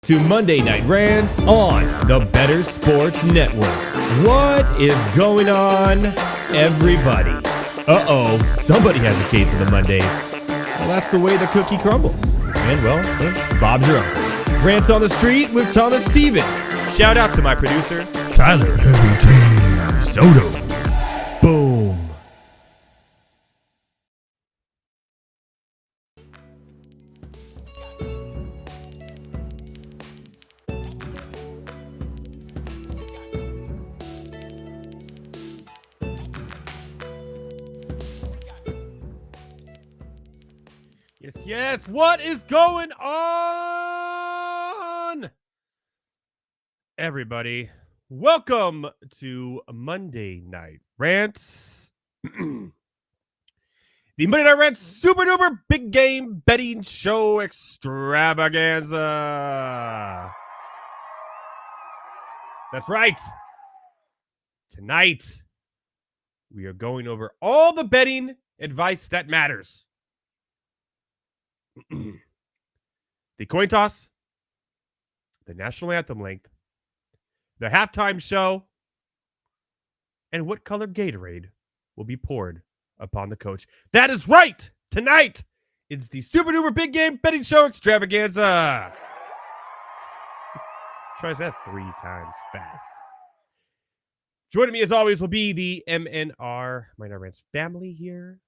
To Monday Night Rants on the Better Sports Network. What is going on, everybody? Somebody has a case of the Mondays. Well, that's the way the cookie crumbles. And, well, Bob's your uncle. Rants on the Street with Thomas Stevens. Shout out to my producer, Tyler Heavy T. Soto. Boom. Yes, what is going on? Everybody, welcome to Monday Night Rants. The Monday Night Rants Super Duper Big Game Betting Show Extravaganza. That's right. Tonight, we are going over all the betting advice that matters. The coin toss, the national anthem length, the halftime show, and what color Gatorade will be poured upon the coach. That is right! Tonight, it's the Super Duper Big Game Betting Show Extravaganza. Tries that 3 times fast. Joining me as always will be the MNR, Monday Night Rants family here.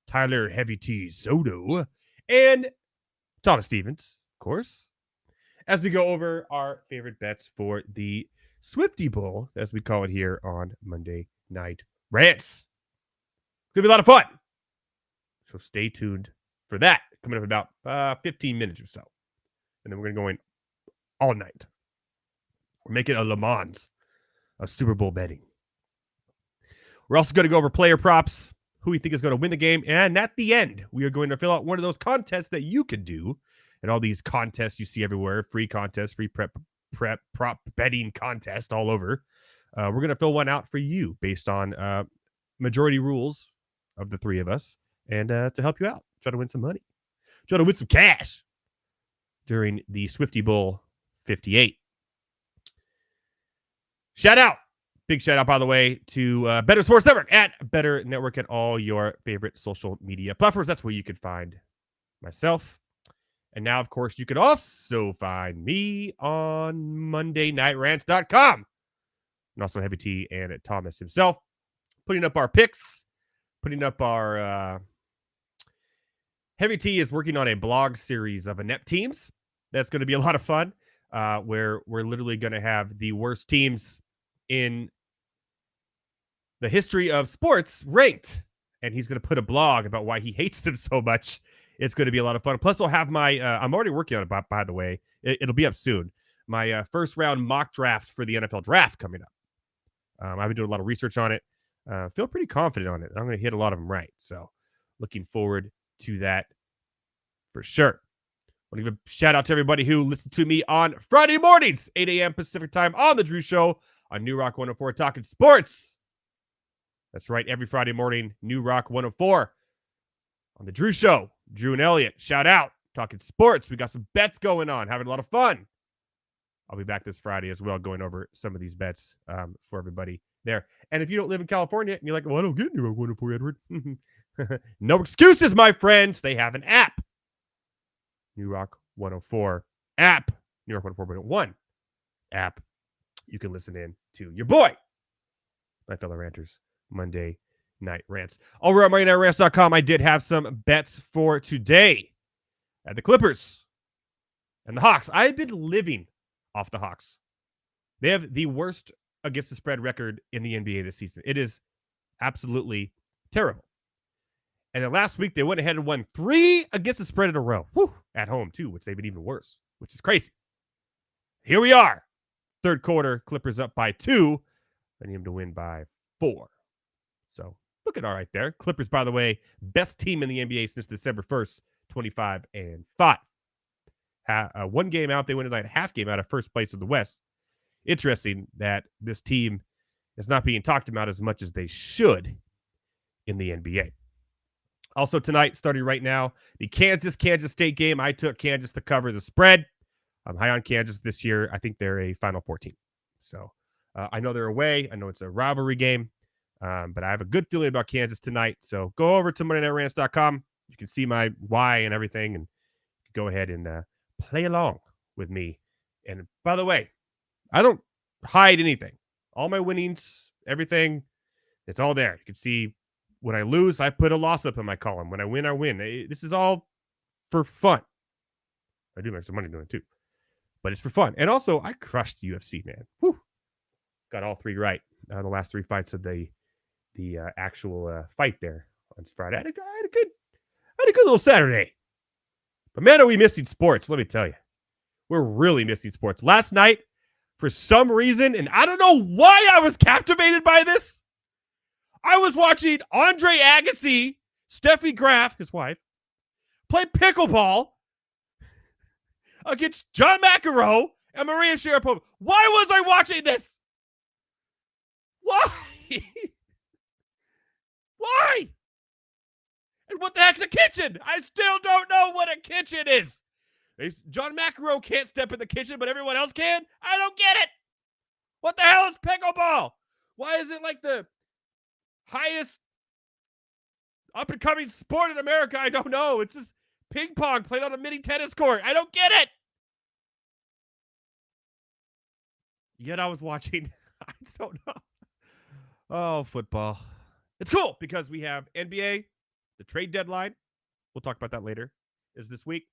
Tyler Heavy T. Soto. And Thomas Stevens, of course, as we go over our favorite bets for the Swifty Bowl, as we call it here on Monday Night Rants. It's going to be a lot of fun. So stay tuned for that. Coming up in about 15 minutes or so. And then we're going to go in all night. We're making a Le Mans of Super Bowl betting. We're also going to go over player props, who we think is going to win the game. And at the end, we are going to fill out one of those contests that you can do. And all these contests you see everywhere, free contests, free prop betting contest all over. We're going to fill one out for you based on majority rules of the 3 of us. And to help you out, try to win some money. Try to win some cash during the Swifty Bowl 58. Shout out. Big shout out, by the way, to Better Sports Network at Better Network and all your favorite social media platforms. That's where you can find myself. And now, of course, you can also find me on MondayNightRants.com. And also Heavy T and Thomas himself. Putting up our picks. Putting up our... Heavy T is working on a blog series of inept teams. That's going to be a lot of fun. Where we're literally going to have the worst teams in the history of sports ranked, and he's going to put a blog about why he hates them so much. It's going to be a lot of fun. Plus, I'll have my I'm already working on it, by the way. It'll be up soon. My first round mock draft for the NFL draft coming up. I've been doing a lot of research on it. Feel pretty confident on it. I'm going to hit a lot of them right. So looking forward to that for sure. I want to give a shout out to everybody who listened to me on Friday mornings, 8 a.m. Pacific time on The Drew Show on New Rock 104 Talking Sports. That's right, every Friday morning, New Rock 104 on The Drew Show. Drew and Elliott, shout out, talking sports. We got some bets going on, having a lot of fun. I'll be back this Friday as well, going over some of these bets for everybody there. And if you don't live in California and you're like, well, I don't get New Rock 104, Edward. No excuses, my friends. They have an app. New Rock 104 app. New Rock 104.1 app. You can listen in to your boy, my fellow ranters, Monday Night Rants. Over at MondayNightRants.com, I did have some bets for today at the Clippers and the Hawks. I've been living off the Hawks. They have the worst against the spread record in the NBA this season. It is absolutely terrible. And then last week, they went ahead and won 3 against the spread in a row. Whew, at home, too, which they've been even worse, which is crazy. Here we are. Third quarter, Clippers up by 2. I need them to win by 4. So, looking all right there. Clippers, by the way, best team in the NBA since December 1st, 25-5. One game out, they went tonight, a half game out of first place in the West. Interesting that this team is not being talked about as much as they should in the NBA. Also tonight, starting right now, the Kansas State game. I took Kansas to cover the spread. I'm high on Kansas this year. I think they're a Final Four team. So I know they're away. I know it's a rivalry game, but I have a good feeling about Kansas tonight. So go over to MondayNightRants.com. You can see my why and everything, and go ahead and play along with me. And by the way, I don't hide anything. All my winnings, everything, it's all there. You can see when I lose, I put a loss up in my column. When I win, I win. This is all for fun. I do make some money doing it too, but it's for fun. And also, I crushed UFC, man. Whew. Got all 3 right. The last 3 fights of the actual fight there on Friday. I had a good little Saturday. But man, are we missing sports? Let me tell you, we're really missing sports. Last night, for some reason, and I don't know why I was captivated by this, I was watching Andre Agassi, Steffi Graf, his wife, play pickleball against John McEnroe and Maria Sharapova. Why was I watching this? Why? Why? And what the heck's a kitchen? I still don't know what a kitchen is. John McEnroe can't step in the kitchen, but everyone else can? I don't get it. What the hell is pickleball? Why is it like the highest up-and-coming sport in America? I don't know. It's just ping pong played on a mini tennis court. I don't get it. Yet I was watching. I don't know. Oh, football. It's cool because we have NBA, the trade deadline. We'll talk about that later. Is this week.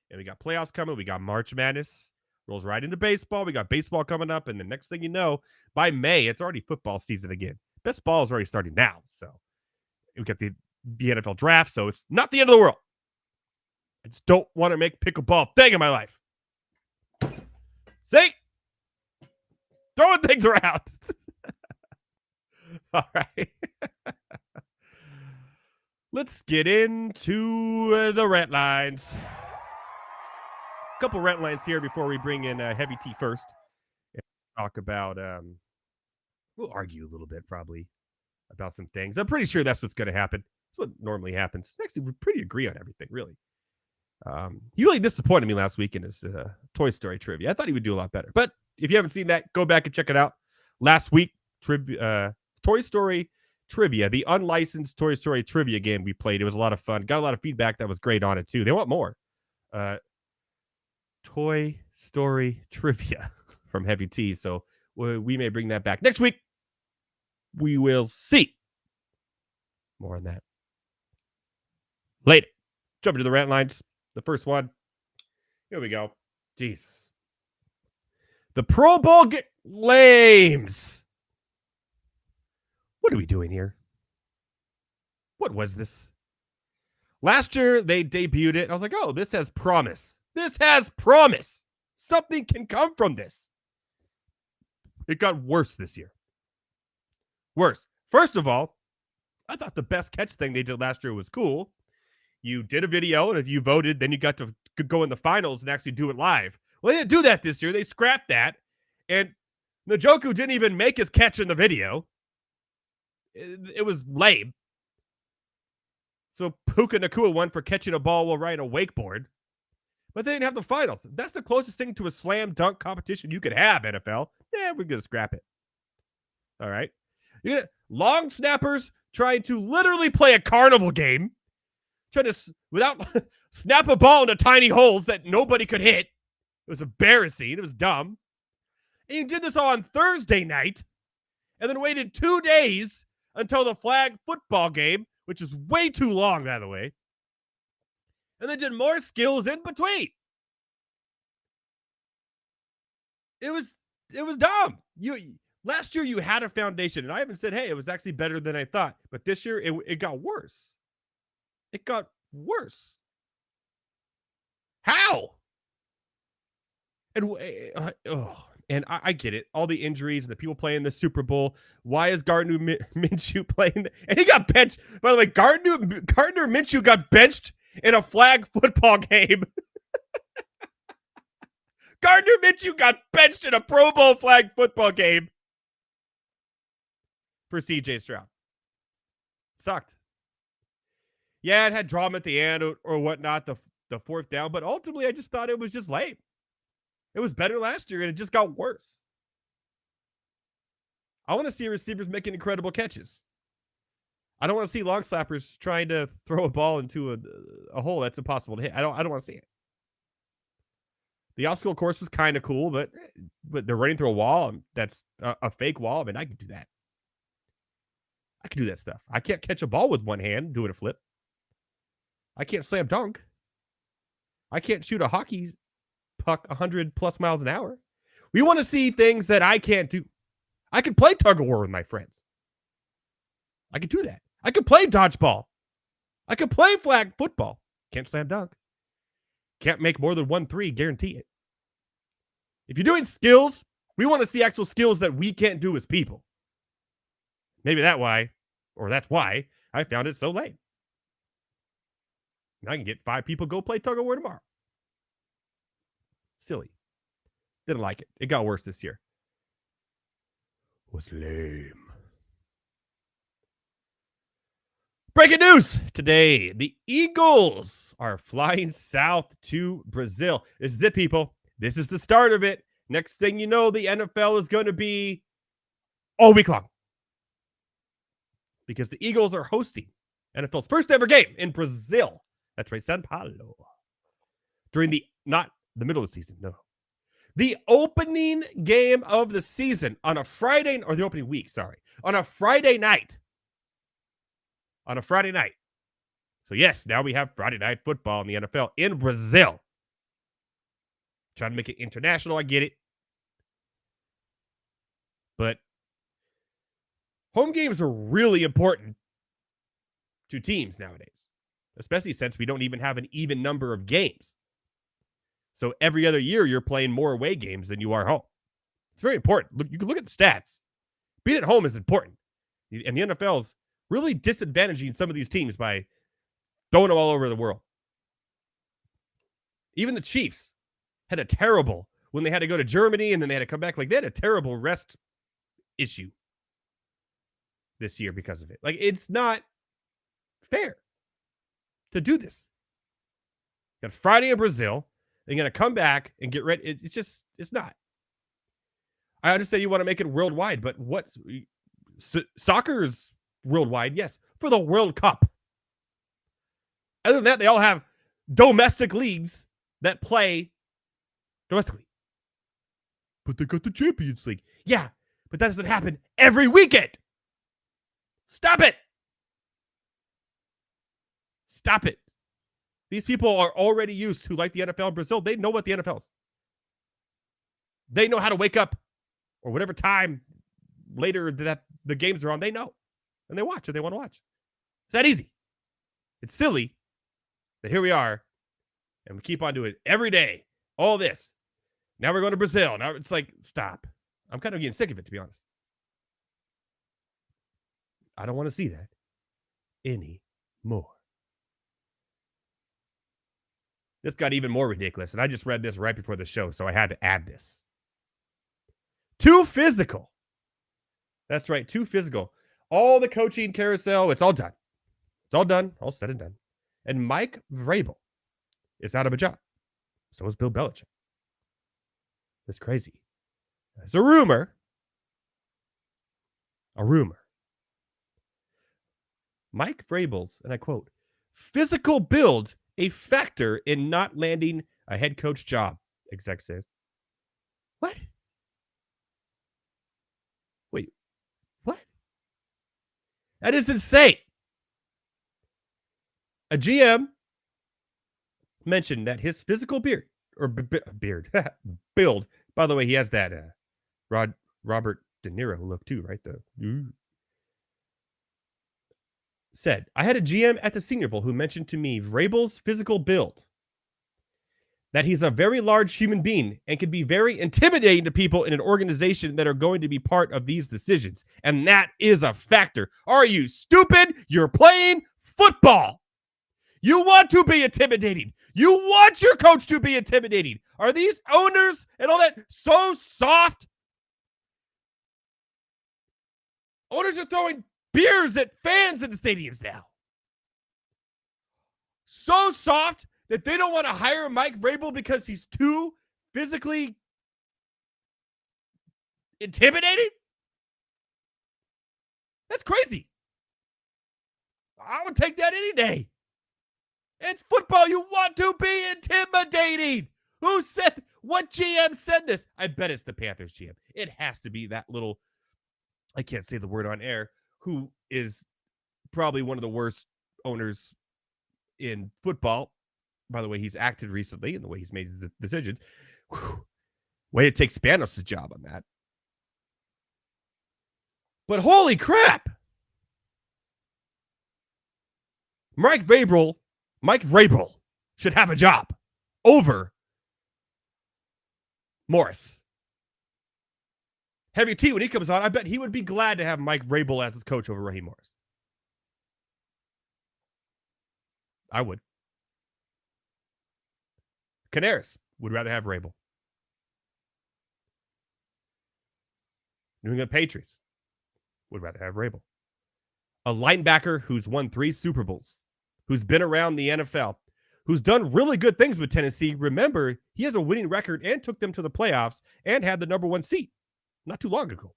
And we got playoffs coming. We got March Madness. Rolls right into baseball. We got baseball coming up. And the next thing you know, by May, it's already football season again. Best ball is already starting now. So we got the NFL draft. So it's not the end of the world. I just don't want to make pickleball a thing in my life. See? Throwing things around. All right. Let's get into the rant lines. A couple rant lines here before we bring in Heavy T first. And talk about, we'll argue a little bit probably about some things. I'm pretty sure that's what's going to happen. That's what normally happens. Actually, we pretty agree on everything, really. He really disappointed me last week in his Toy Story trivia. I thought he would do a lot better. But if you haven't seen that, go back and check it out. Last week, Toy Story trivia, the unlicensed Toy Story trivia game we played. It was a lot of fun. Got a lot of feedback that was great on it, too. They want more. Toy Story trivia from Heavy T. So we may bring that back next week. We will see. More on that later. Jumping to the rant lines. The first one. Here we go. Jesus. The Pro Bowl lames. What are we doing here? What was this? Last year, they debuted it. I was like, oh, this has promise. This has promise. Something can come from this. It got worse this year. Worse. First of all, I thought the best catch thing they did last year was cool. You did a video, and if you voted, then you got to go in the finals and actually do it live. Well, they didn't do that this year. They scrapped that. And Njoku didn't even make his catch in the video. It was lame. So Puka Nacua won for catching a ball while riding a wakeboard. But they didn't have the finals. That's the closest thing to a slam dunk competition you could have, NFL. Yeah, we're going to scrap it. All right. You get long snappers trying to literally play a carnival game. Trying to, without, snap a ball into tiny holes that nobody could hit. It was embarrassing. It was dumb. And you did this all on Thursday night. And then waited 2 days until the flag football game, which is way too long, by the way. And then did more skills in between. It was dumb. Last year you had a foundation, and I even said, hey, it was actually better than I thought. But this year it got worse. It got worse. How? And I get it. All the injuries and the people playing the Super Bowl. Why is Gardner Minshew playing? And he got benched. By the way, Gardner Minshew got benched in a flag football game. Gardner Minshew got benched in a Pro Bowl flag football game for CJ Stroud. Sucked. Yeah, it had drama at the end or whatnot, the fourth down, but ultimately I just thought it was just lame. It was better last year, and it just got worse. I want to see receivers making incredible catches. I don't want to see long slappers trying to throw a ball into a hole that's impossible to hit. I don't want to see it. The obstacle course was kind of cool, but they're running through a wall. That's a fake wall. I mean, I can do that. I can do that stuff. I can't catch a ball with one hand doing a flip. I can't slam dunk. I can't shoot a hockey puck 100 plus miles an hour. We want to see things that I can't do. I can play tug of war with my friends. I can do that. I can play dodgeball. I can play flag football. Can't slam dunk. Can't make more than 1-3, guarantee it. If you're doing skills, we want to see actual skills that we can't do as people. Maybe that's why I found it so lame. Now I can get 5 people go play tug of war tomorrow. Silly. Didn't like it. It got worse this year. It was lame. Breaking news today. The Eagles are flying south to Brazil. This is it, people. This is the start of it. Next thing you know, the NFL is going to be all week long. Because the Eagles are hosting NFL's first ever game in Brazil. That's right, São Paulo. During not the middle of the season, no. The opening game of the season on a Friday, or the opening week, sorry. On a Friday night. So yes, now we have Friday night football in the NFL in Brazil. Trying to make it international, I get it. But home games are really important to teams nowadays, especially since we don't even have an even number of games. So every other year, you're playing more away games than you are home. It's very important. Look, you can look at the stats. Being at home is important. And the NFL's really disadvantaging some of these teams by throwing them all over the world. Even the Chiefs had a terrible, when they had to go to Germany and then they had to come back, like they had a terrible rest issue this year because of it. Like, it's not fair to do this. You got Friday in Brazil. They're going to come back and get ready. It's not. I understand you want to make it worldwide, but soccer is worldwide, yes, for the World Cup. Other than that, they all have domestic leagues that play domestically. But they got the Champions League. Yeah, but that doesn't happen every weekend. Stop it. Stop it. These people are already used to, like the NFL in Brazil, they know what the NFL is. They know how to wake up or whatever time later that the games are on, they know. And they watch if they want to watch. It's that easy. It's silly that here we are and we keep on doing it every day. All this. Now we're going to Brazil. Now it's like, stop. I'm kind of getting sick of it, to be honest. I don't want to see that anymore. This got even more ridiculous, and I just read this right before the show, so I had to add this. Too physical. That's right, too physical. All the coaching carousel, it's all done. It's all done, all said and done. And Mike Vrabel is out of a job. So is Bill Belichick. It's crazy. It's a rumor. Mike Vrabel's, and I quote, physical build a factor in not landing a head coach job, exec says. What? Wait, what? That is insane. A GM mentioned that his physical build, by the way, he has that Robert De Niro look too, right? Said, I had a GM at the Senior Bowl who mentioned to me Vrabel's physical build, that he's a very large human being and can be very intimidating to people in an organization that are going to be part of these decisions. And that is a factor. Are you stupid? You're playing football. You want to be intimidating. You want your coach to be intimidating. Are these owners and all that so soft? Owners are throwing beers at fans in the stadiums now. So soft that they don't want to hire Mike Vrabel because he's too physically Intimidating? That's crazy. I would take that any day. It's football. You want to be intimidating. Who said, what GM said this? I bet it's the Panthers GM. It has to be that little, I can't say the word on air, who is probably one of the worst owners in football. By the way, he's acted recently and the way he's made the decisions. Whew. Way to take Spanos' job on that. But holy crap. Mike Vrabel should have a job over Morris. Heavy T, when he comes on, I bet he would be glad to have Mike Vrabel as his coach over Raheem Morris. I would. Canaris would rather have Vrabel. New England Patriots would rather have Vrabel. A linebacker who's won 3 Super Bowls, who's been around the NFL, who's done really good things with Tennessee. Remember, he has a winning record and took them to the playoffs and had the number 1 seat not too long ago.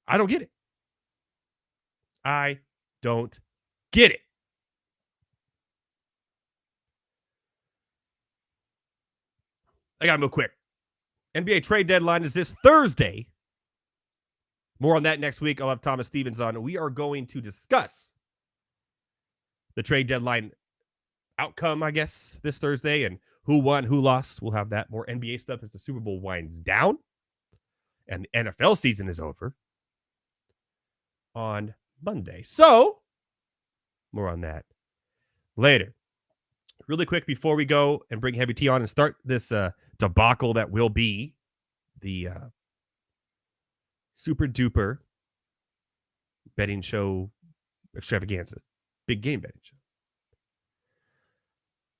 I don't get it. I don't get it. I got to move quick. NBA trade deadline is this Thursday. More on that next week. I'll have Thomas Stevens on. We are going to discuss the trade deadline outcome, I guess, this Thursday, and who won, who lost. We'll have that. More NBA stuff as the Super Bowl winds down and the NFL season is over on Monday. So, more on that later. Really quick before we go and bring Heavy T on and start this debacle that will be the Super Duper betting show extravaganza. Big game betting show.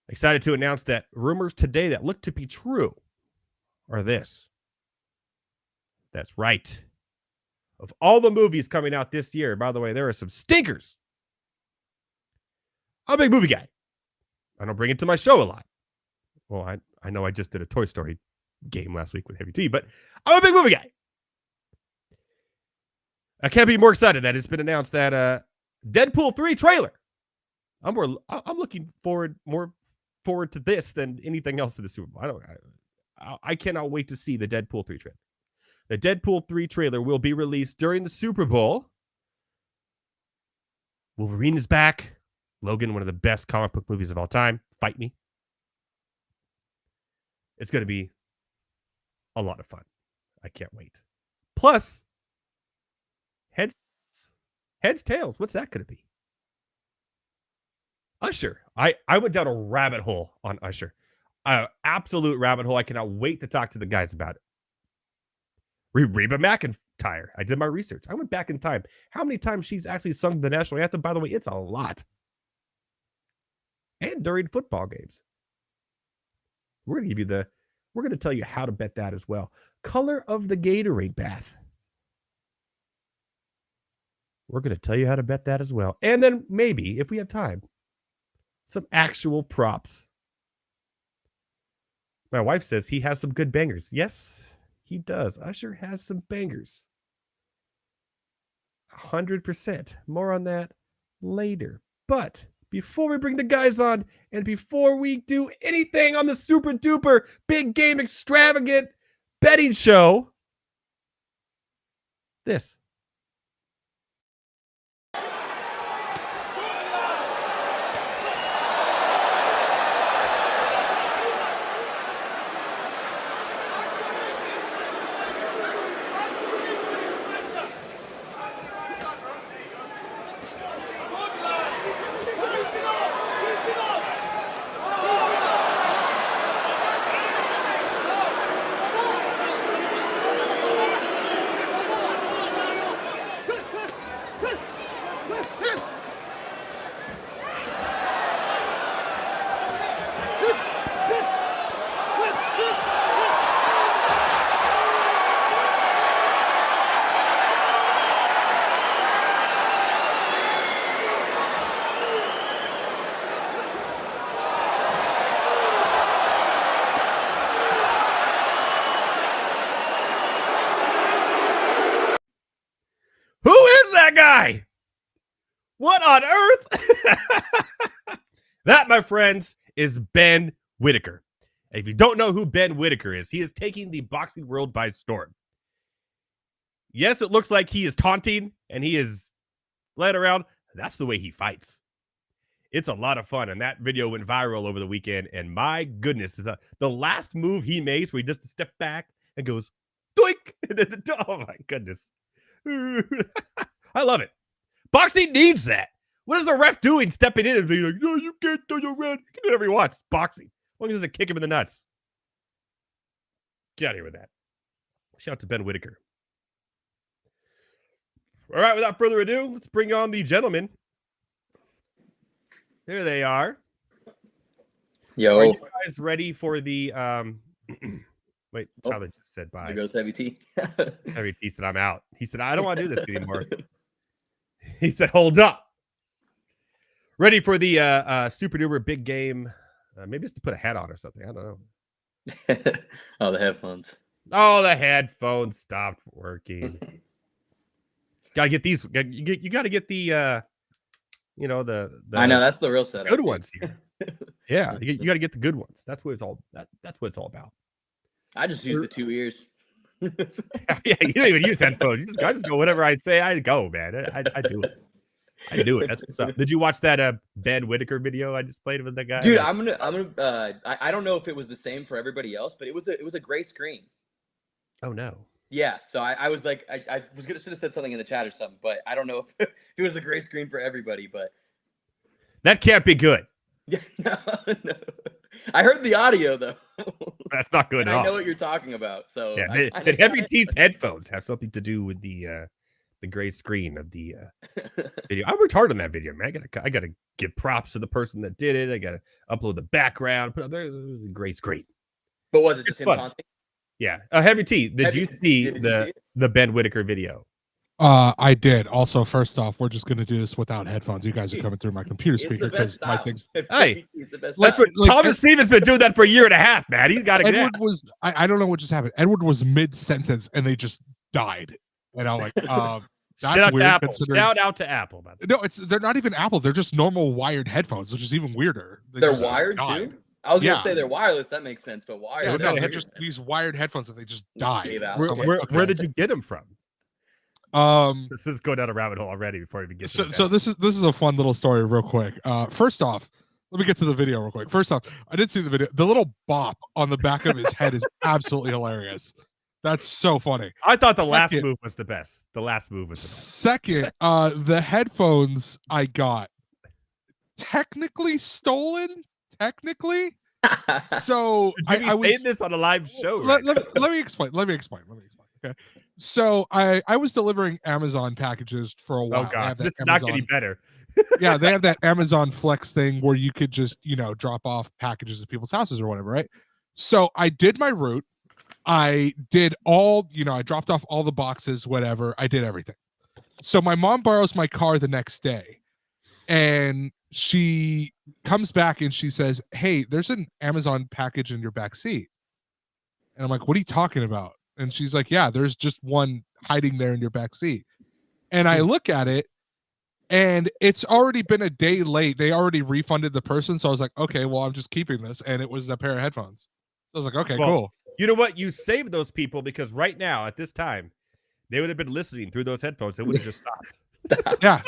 Excited to announce that rumors today that look to be true are this. That's right. Of all the movies coming out this year, by the way, there are some stinkers. I'm a big movie guy. I don't bring it to my show a lot. Well, I know I just did a Toy Story game last week with Heavy T, but I'm a big movie guy. I can't be more excited that it's been announced that Deadpool 3 trailer. I'm looking more forward to this than anything else in the Super Bowl. I cannot wait to see the Deadpool 3 trailer. The Deadpool 3 trailer will be released during the Super Bowl. Wolverine is back. Logan, one of the best comic book movies of all time. Fight me. It's going to be a lot of fun. I can't wait. Plus, Heads, Tails. What's that going to be? Usher. I went down a rabbit hole on Usher. Absolute rabbit hole. I cannot wait to talk to the guys about it. Reba McEntire. I did my research. I went back in time. How many times she's actually sung the national anthem? By the way, it's a lot. And during football games. We're going to tell you how to bet that as well. Color of the Gatorade bath. We're going to tell you how to bet that as well. And then maybe, if we have time, some actual props. My wife says he has some good bangers. Yes, he does. Usher has some bangers. 100%. More on that later. But before we bring the guys on and before we do anything on the Super Duper Big Game Extravagant betting show, this. guy? What on earth? That, my friends, is Ben Whitaker. And if you don't know who Ben Whitaker is, he is taking the boxing world by storm. Yes, it looks like he is taunting and he is led around. That's the way he fights. It's a lot of fun, and that video went viral over the weekend, and my goodness, the last move he makes where he just step back and goes, doink! Oh, my goodness. I love it. Boxing needs that. What is the ref doing stepping in and being like, no, you can't throw your red. He can do whatever he wants. It's boxing. As long as it doesn't kick him in the nuts. Get out of here with that. Shout out to Ben Whitaker. All right, without further ado, let's bring on the gentlemen. There they are. Yo. Are you guys ready for the wait, Tyler just said bye. There goes Heavy T. Heavy T said, I'm out. He said, I don't want to do this anymore. He said, hold up. Ready for the super duper big game. Maybe it's to put a hat on or something. I don't know. Oh, the headphones. Oh, the headphones stopped working. Gotta get these. You gotta get the the I know that's the real setup. Good ones here. Yeah, you got to get the good ones. That's what it's all. That's what it's all about. I just use the 2 ears. Yeah, you don't even use headphones. I just go whatever I say. I go, man. I do it. I do it. That's what's up. Did you watch that Ben Whitaker video I just played with that guy? Dude, I'm gonna. I don't know if it was the same for everybody else, but it was a gray screen. Oh no. Yeah, so I was like, I was gonna should have said something in the chat or something, but I don't know if it was a gray screen for everybody, but that can't be good. Yeah, no. I heard the audio though. That's not good at all. I know what you're talking about. So yeah, did Heavy T's headphones have something to do with the gray screen of the video? I worked hard on that video, man. I gotta give props to the person that did it. I gotta upload the background, put up there. It was a gray screen. But was it just him taunting? Yeah. Heavy T, did you see the Ben Whitaker video? I did. Also, first off, we're just going to do this without headphones. You guys are coming through my computer speaker because my thing's. Hey, that's what Thomas Stevens been doing that for a year and a half, man. He's got to get. Edward was. I don't know what just happened. Edward was mid sentence and they just died. And I'm like, that's weird. Shout out to Apple. By the way. No, they're not even Apple. They're just normal wired headphones, which is even weirder. They're wired too. I was gonna say they're wireless. That makes sense, but wired. Yeah, no, they're just these wired headphones and they just die. Where did you get them from? This is going down a rabbit hole already before we even get to so this is a fun little story real quick. First off, let me get to the video real quick. First off, I did see the video. The little bop on the back of his head is absolutely hilarious. That's so funny. I thought the last move was the best. The last move was the best. Second, the headphones I got technically stolen. Technically. So I was saying this on a live show. Let me explain. Okay. So I was delivering Amazon packages for a while. Oh god, this is not getting better. Yeah, they have that Amazon Flex thing where you could just, drop off packages at people's houses or whatever, right? So I did my route. I did all, I dropped off all the boxes, whatever. I did everything. So my mom borrows my car the next day and she comes back and she says, hey, there's an Amazon package in your back seat. And I'm like, what are you talking about? And she's like, yeah, there's just one hiding there in your back seat. And I look at it and it's already been a day late. They already refunded the person. So I was like, okay, well, I'm just keeping this. And it was the pair of headphones. So I was like, okay, cool. You know what? You saved those people because right now at this time, they would have been listening through those headphones. They would have just stopped. Yeah.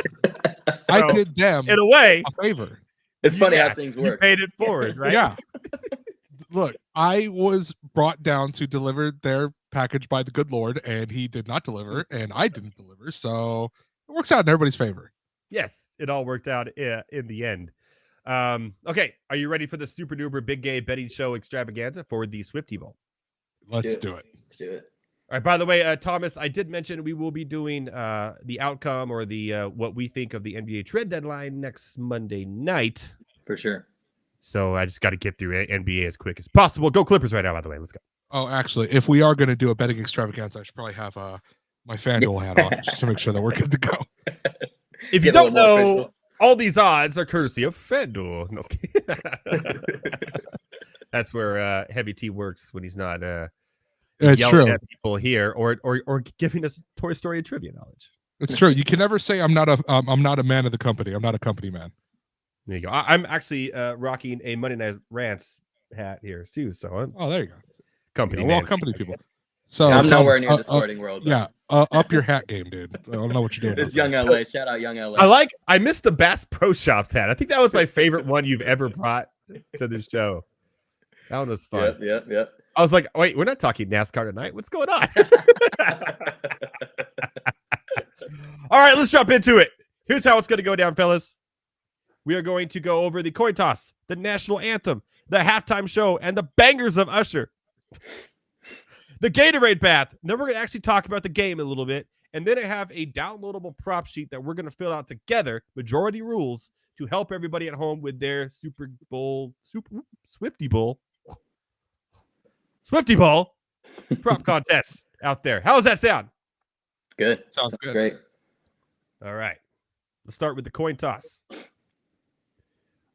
I did them in a way a favor. It's funny how things work. You paid it forward, right? Yeah. Look, I was brought down to deliver their package by the good Lord, and he did not deliver, and I didn't deliver. So it works out in everybody's favor. Yes, it all worked out in the end. Okay, are you ready for the super duper big game betting show extravaganza for the Swifty Bowl? Let's do it. Let's do it. All right. By the way, Thomas, I did mention we will be doing the outcome or the what we think of the NBA trade deadline next Monday night. For sure. So I just got to get through NBA as quick as possible. Go Clippers right now, by the way. Let's go. Oh, actually, if we are going to do a betting extravaganza, I should probably have my FanDuel hat on just to make sure that we're good to go. If you don't know, all these odds are courtesy of FanDuel. No, that's where Heavy T works when he's not it's yelling true. at people here or giving us Toy Story trivia knowledge. It's true. You can never say I'm not a man of the company. I'm not a company man. There you go. I'm actually rocking a Monday Night Rants hat here too. So there you go. Company we're all man. company people. So I'm Thomas, nowhere near the sporting world. But... Yeah, up your hat game, dude. I don't know what you're doing. It's Young LA. Shout out Young LA. I missed the Bass Pro Shops hat. I think that was my favorite one you've ever brought to the show. That one was fun. Yep. I was like, wait, we're not talking NASCAR tonight. What's going on? All right, let's jump into it. Here's how it's going to go down, fellas. We are going to go over the coin toss, the national anthem, the halftime show, and the bangers of Usher. The Gatorade bath. Then we're going to actually talk about the game a little bit. And then I have a downloadable prop sheet that we're going to fill out together, majority rules, to help everybody at home with their Swifty Bowl prop contest out there. How does that sound? Good. Sounds good. Great. All right. Let's start with the coin toss.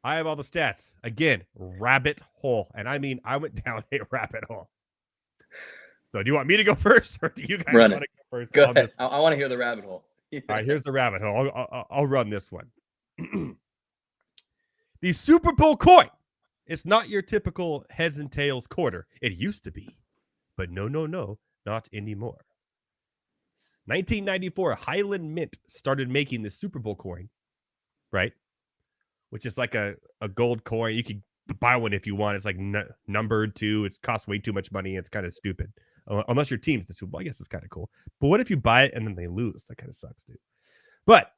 I have all the stats. Again, rabbit hole. And I mean, I went down a rabbit hole. So do you want me to go first, or do you guys want to go first? Go ahead. I want to hear the rabbit hole. All right, here's the rabbit hole. I'll run this one. The Super Bowl coin. It's not your typical heads and tails quarter. It used to be. But no, not anymore. 1994, Highland Mint started making the Super Bowl coin, right? Which is like a gold coin. You could buy one if you want. It's like numbered too. It costs way too much money. It's kind of stupid. Unless your team's the Super Bowl. I guess it's kind of cool. But what if you buy it and then they lose? That kind of sucks too. But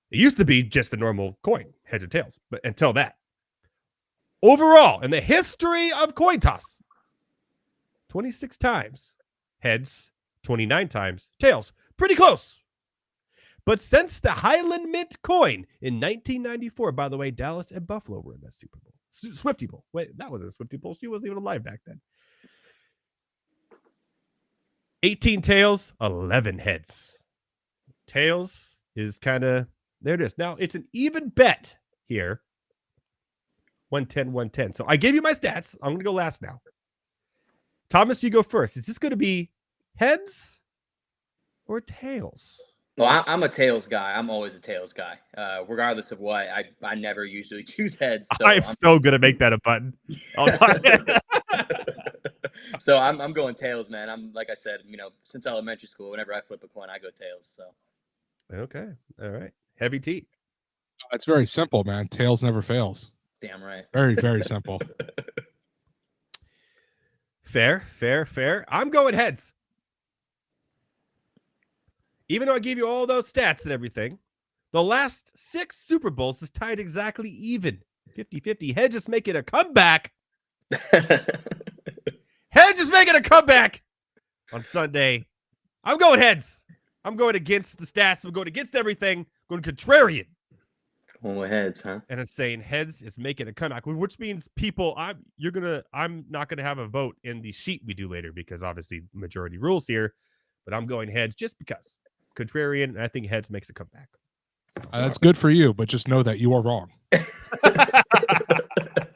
it used to be just a normal coin, heads and tails. But until that. Overall, in the history of coin toss, 26 times heads, 29 times tails. Pretty close. But since the Highland Mint coin in 1994, by the way, Dallas and Buffalo were in that Super Bowl. Swifty Bowl. Wait, that wasn't a Swifty Bowl. She wasn't even alive back then. 18 tails, 11 heads. Tails is kind of, there it is. Now, it's an even bet here. 110. So I gave you my stats. I'm going to go last now. Thomas, you go first. Is this going to be heads or tails? Well, I'm a tails guy. I'm always a tails guy. Regardless of what, I never usually choose heads. So I'm so going to make that a button. So I'm going tails, man. I'm, like I said, since elementary school, whenever I flip a coin, I go tails. So. Okay. All right. Heavy T. It's very simple, man. Tails never fails. Damn right. Very, very simple. Fair. I'm going heads. Even though I gave you all those stats and everything, the last 6 Super Bowls is tied exactly even. 50-50. Heads is making a comeback. Heads is making a comeback on Sunday. I'm going heads. I'm going against the stats. I'm going against everything. I'm going contrarian. Going with heads, huh? And it's saying heads is making a comeback, which means people, I'm not gonna have a vote in the sheet we do later because obviously majority rules here, but I'm going heads just because contrarian. And I think heads makes a comeback. So, that's good for you, but just know that you are wrong.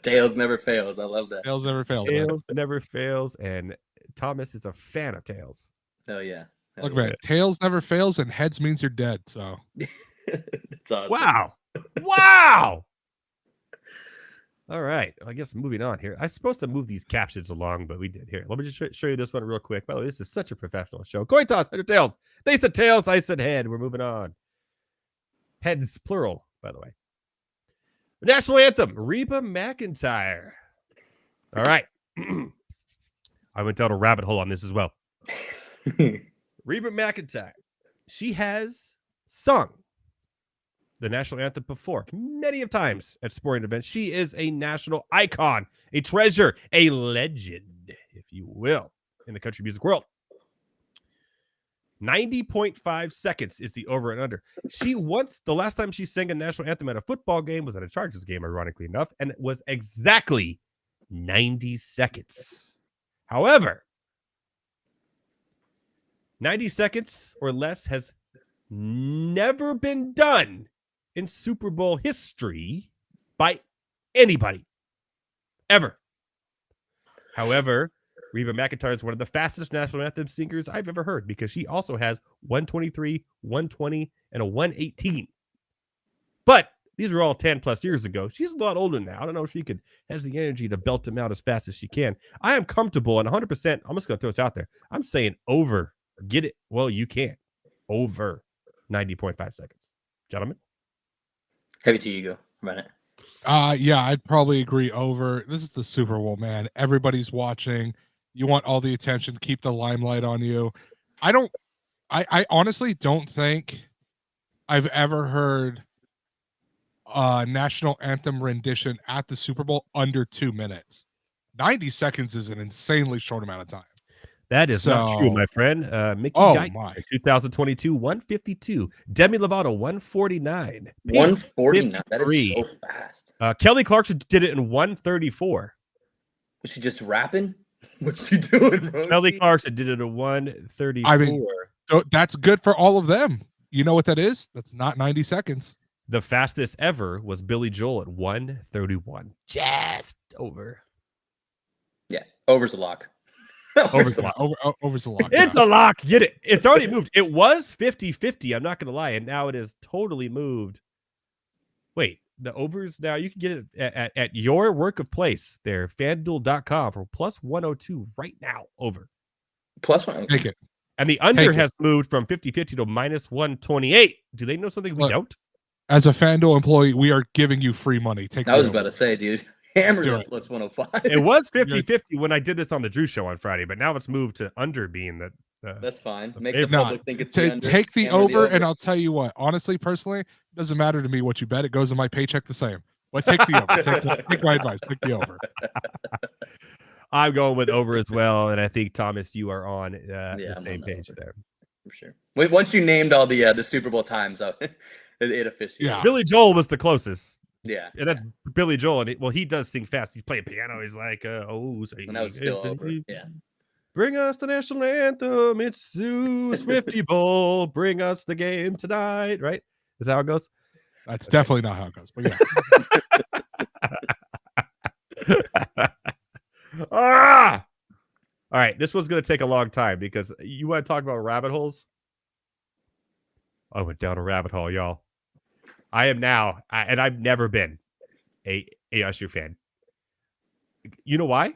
Tails never fails. I love that. Tails never fails. Tails never fails, and Thomas is a fan of tails. Hell yeah. Look, man, tails never fails, and heads means you're dead. So that's awesome. Wow. All right. I guess moving on here. I'm supposed to move these captions along, but we did here. Let me just show you this one real quick. By the way, this is such a professional show. Coin toss, head or tails. They said tails, I said head. We're moving on. Heads, plural, by the way. The national anthem, Reba McEntire. All right. I went down a rabbit hole on this as well. Reba McEntire. She has sung the national anthem before, many of times at sporting events. She is a national icon, a treasure, a legend, if you will, in the country music world. 90.5 seconds is the over and under. The last time she sang a national anthem at a football game was at a Chargers game, ironically enough, and it was exactly 90 seconds. However, 90 seconds or less has never been done in Super Bowl history by anybody ever. However, Reba McEntire is one of the fastest national anthem singers I've ever heard because she also has 123, 120, and a 118. But these are all 10 plus years ago. She's a lot older now. I don't know if she has the energy to belt them out as fast as she can. I am comfortable and 100%. I'm just going to throw this out there. I'm saying over. Get it? Well, you can't. Over 90.5 seconds. Gentlemen? Heavy to you, go. Run it. Yeah, I'd probably agree over. This is the Super Bowl, man. Everybody's watching. You want all the attention. Keep the limelight on you. I honestly don't think I've ever heard a national anthem rendition at the Super Bowl under 2 minutes. 90 seconds is an insanely short amount of time. That is not true, my friend. Mickey Guyton, 2022, 152. Demi Lovato, 149. 149. That is so fast. Kelly Clarkson did it in 134. Was she just rapping? What's she doing, bro? Kelly Clarkson did it at 134. I mean, that's good for all of them. You know what that is? That's not 90 seconds. The fastest ever was Billy Joel at 131. Just over. Yeah, over's a lock. Over's a lock. Over's a lock. It's a lock. Get it. It's already moved. It was 50-50. I'm not going to lie. And now it is totally moved. Wait, the overs now, you can get it at your work of place there, FanDuel.com for plus 102 right now. Over. Plus 102. Take it. And the under has moved from 50-50 to minus 128. Do they know something we don't? As a FanDuel employee, we are giving you free money. Take. I was about to say, dude. Hammer that plus 105. It was 50-50 when I did this on the Drew Show on Friday, but now it's moved to under being that. That's fine. Make the public think it's the under. Take the over, and I'll tell you what. Honestly, personally, it doesn't matter to me what you bet. It goes in my paycheck the same. But take the over. Take my advice. Take the over. I'm going with over as well, and I think Thomas, you are on the same page there for sure. Wait, once you named all the Super Bowl times, it officially. Yeah, Billy Joel was the closest. Yeah, and that's Billy Joel, and he does sing fast. He's playing piano. He's like, oh, so and that was still over. Yeah. Bring us the national anthem. It's Sue Swifty Bowl. Bring us the game tonight. Right? Is that how it goes? That's definitely not how it goes. But yeah. All right. This one's going to take a long time because you want to talk about rabbit holes. I went down a rabbit hole, y'all. I am now, and I've never been a Usher fan. You know why?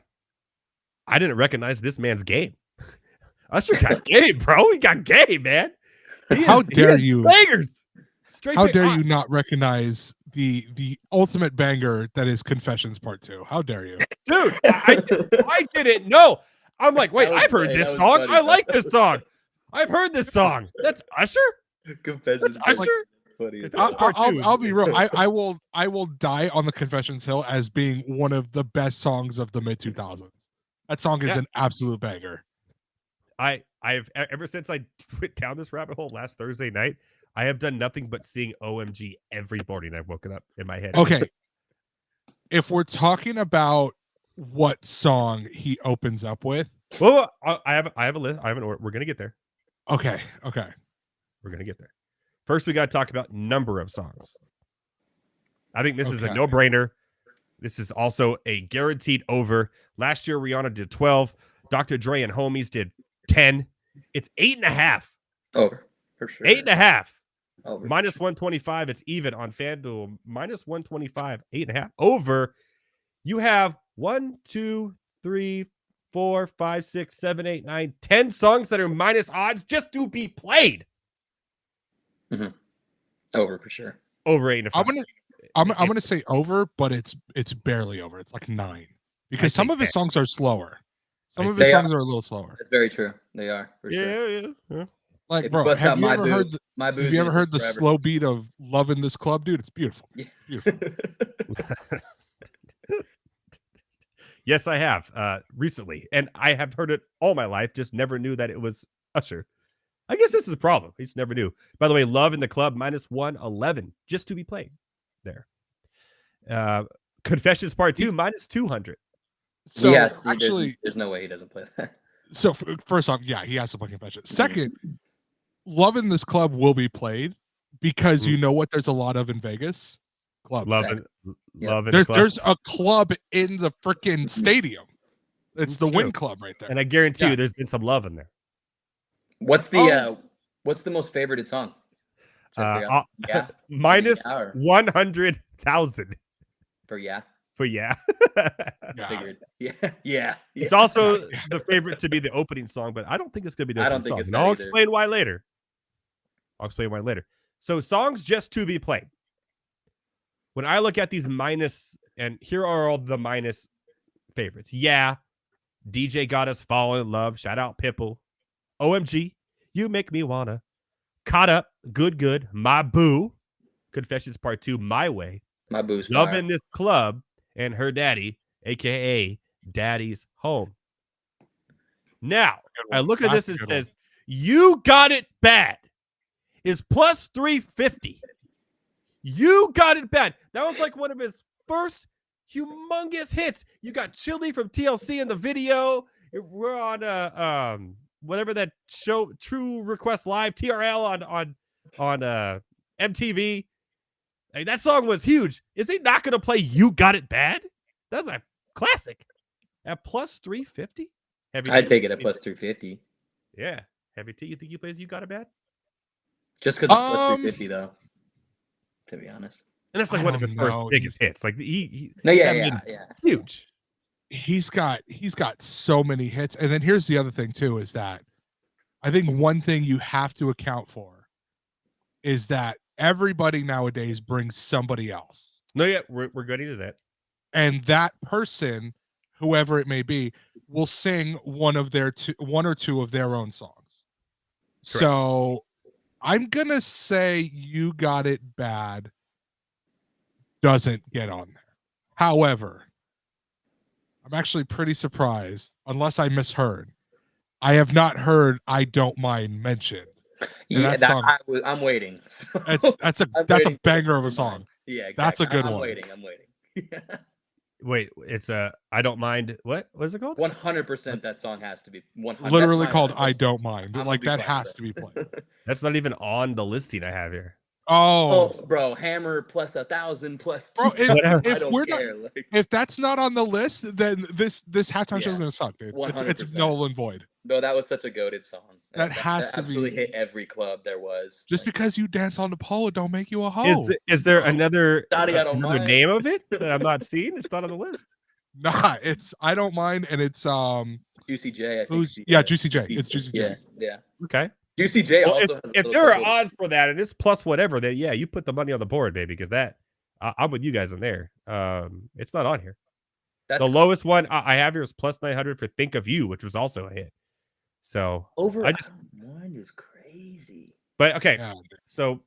I didn't recognize this man's game. Usher got game, bro. He got game, man. How dare you? Bangers. How dare you not recognize the ultimate banger that is Confessions Part 2? How dare you? Dude, I didn't know. I'm like, wait, I've heard this song. Funny. I like this song. I've heard this song. That's Usher? Confessions. That's Usher? I'll be real. I will die on the Confessions Hill as being one of the best songs of the mid 2000s. That song is an absolute banger. I've ever since I went down this rabbit hole last Thursday night, I have done nothing but sing OMG every morning. I've woken up in my head. Okay, if we're talking about what song he opens up with, well, I have a list. I have an order. We're gonna get there. Okay, we're gonna get there. First, we got to talk about number of songs. I think this is a no-brainer. This is also a guaranteed over. Last year, Rihanna did 12. Dr. Dre and Homies did 10. It's 8.5. Over, for sure. 8.5. Over. Minus 125. It's even on FanDuel. Minus 125. 8.5. Over. You have 1, 2, 3, 4, 5, 6, 7, 8, 9, 10 songs that are minus odds just to be played. Mm-hmm. Over for sure. Over 8.5. I'm gonna say over, but it's barely over. It's like 9 because some of his songs are slower. Some of his songs are a little slower. That's very true. They are for sure. Yeah. Like, bro, have you ever heard the slow beat of "Loving This Club," dude? It's beautiful. Yeah. Beautiful. Yes, I have recently, and I have heard it all my life. Just never knew that it was Usher. I guess this is a problem. I just never knew. By the way, Love in the Club minus 111 just to be played there. Confessions Part 2 minus 200. So actually, there's no way he doesn't play that. So first off, yeah, he has to play Confessions. Second, Love in This Club will be played because you know what? There's a lot of in Vegas. Clubs. Love in the Club. There's a club in the freaking stadium. It's It's the true. Win Club right there. And I guarantee Yeah. you there's been some love in there. What's the most favorited song? Yeah. Minus Yeah, or- 100,000 For yeah. for yeah. Yeah. Figured. Yeah. It's also the favorite to be the opening song, but I don't think it's going to be the I opening don't think song. it's And that I'll either. explain why later. So songs just to be played. When I look at these minus, and here are all the minus favorites. Yeah. DJ Got Us Falling in Love. Shout out Pitbull. OMG. You Make Me Wanna. Caught Up. Good. My Boo. Confessions Part 2. My Way. My boo's Love fire. in This Club. And Her Daddy, a.k.a. Daddy's Home. Now, I look at this and it says, You Got It Bad is plus 350. You Got It Bad. That was like one of his first humongous hits. You got Chili from TLC in the video. We're on whatever that show, True Request Live, TRL on MTV. Hey, that song was huge. Is he not going to play You Got It Bad? That's a classic. At plus 350? I'd take it at plus 350. Yeah. Heavy T, you think he plays You Got It Bad? Just because it's plus 350, though. To be honest. And that's like I one of his don't first know. biggest hits. Like he No, I mean, yeah. huge. He's got so many hits. And then here's the other thing too, is that I think one thing you have to account for is that everybody nowadays brings somebody else. No, yeah, we're getting to that. And that person, whoever it may be, will sing one or two of their own songs. So I'm gonna say You Got It Bad doesn't get on there. However, I'm actually pretty surprised, unless I misheard. I have not heard I Don't Mind mentioned. Yeah, that song- I'm waiting. That's a banger of a song. Yeah, exactly. That's a good I'm one. waiting. Wait, it's I Don't Mind. What is it called? 100% that song has to be 100. Literally called I Don't Mind. I'm Like gonna that be has quiet. to be played. That's not even on the listing I have here. Oh, Oh, bro, Hammer plus 1,000 plus. bro, Whatever. I if don't we're not, care. Like, if that's not on the list, then this halftime show is Yeah, gonna suck, dude. It's 100%. null and void. no, that was such a goated song. That has to be- absolutely hit every club there was. Just Like, because you dance on the pole, don't make you a hoe. Is there another Daddy, I Don't Mind. name of it that I'm not seeing? It's not on the list. Nah, it's I Don't Mind, and it's Juicy J. I think who's the, Juicy J. It's Juicy J. Yeah. Okay. Juicy J Well, also has a if little there are bit of- odds for that and it's plus whatever, then yeah, you put the money on the board, baby, because that I'm with you guys in there. It's not on here. that's The lowest one I have here is plus 900 for Think of You, which was also a hit. So, over. I just- One is crazy. but okay, Yeah. so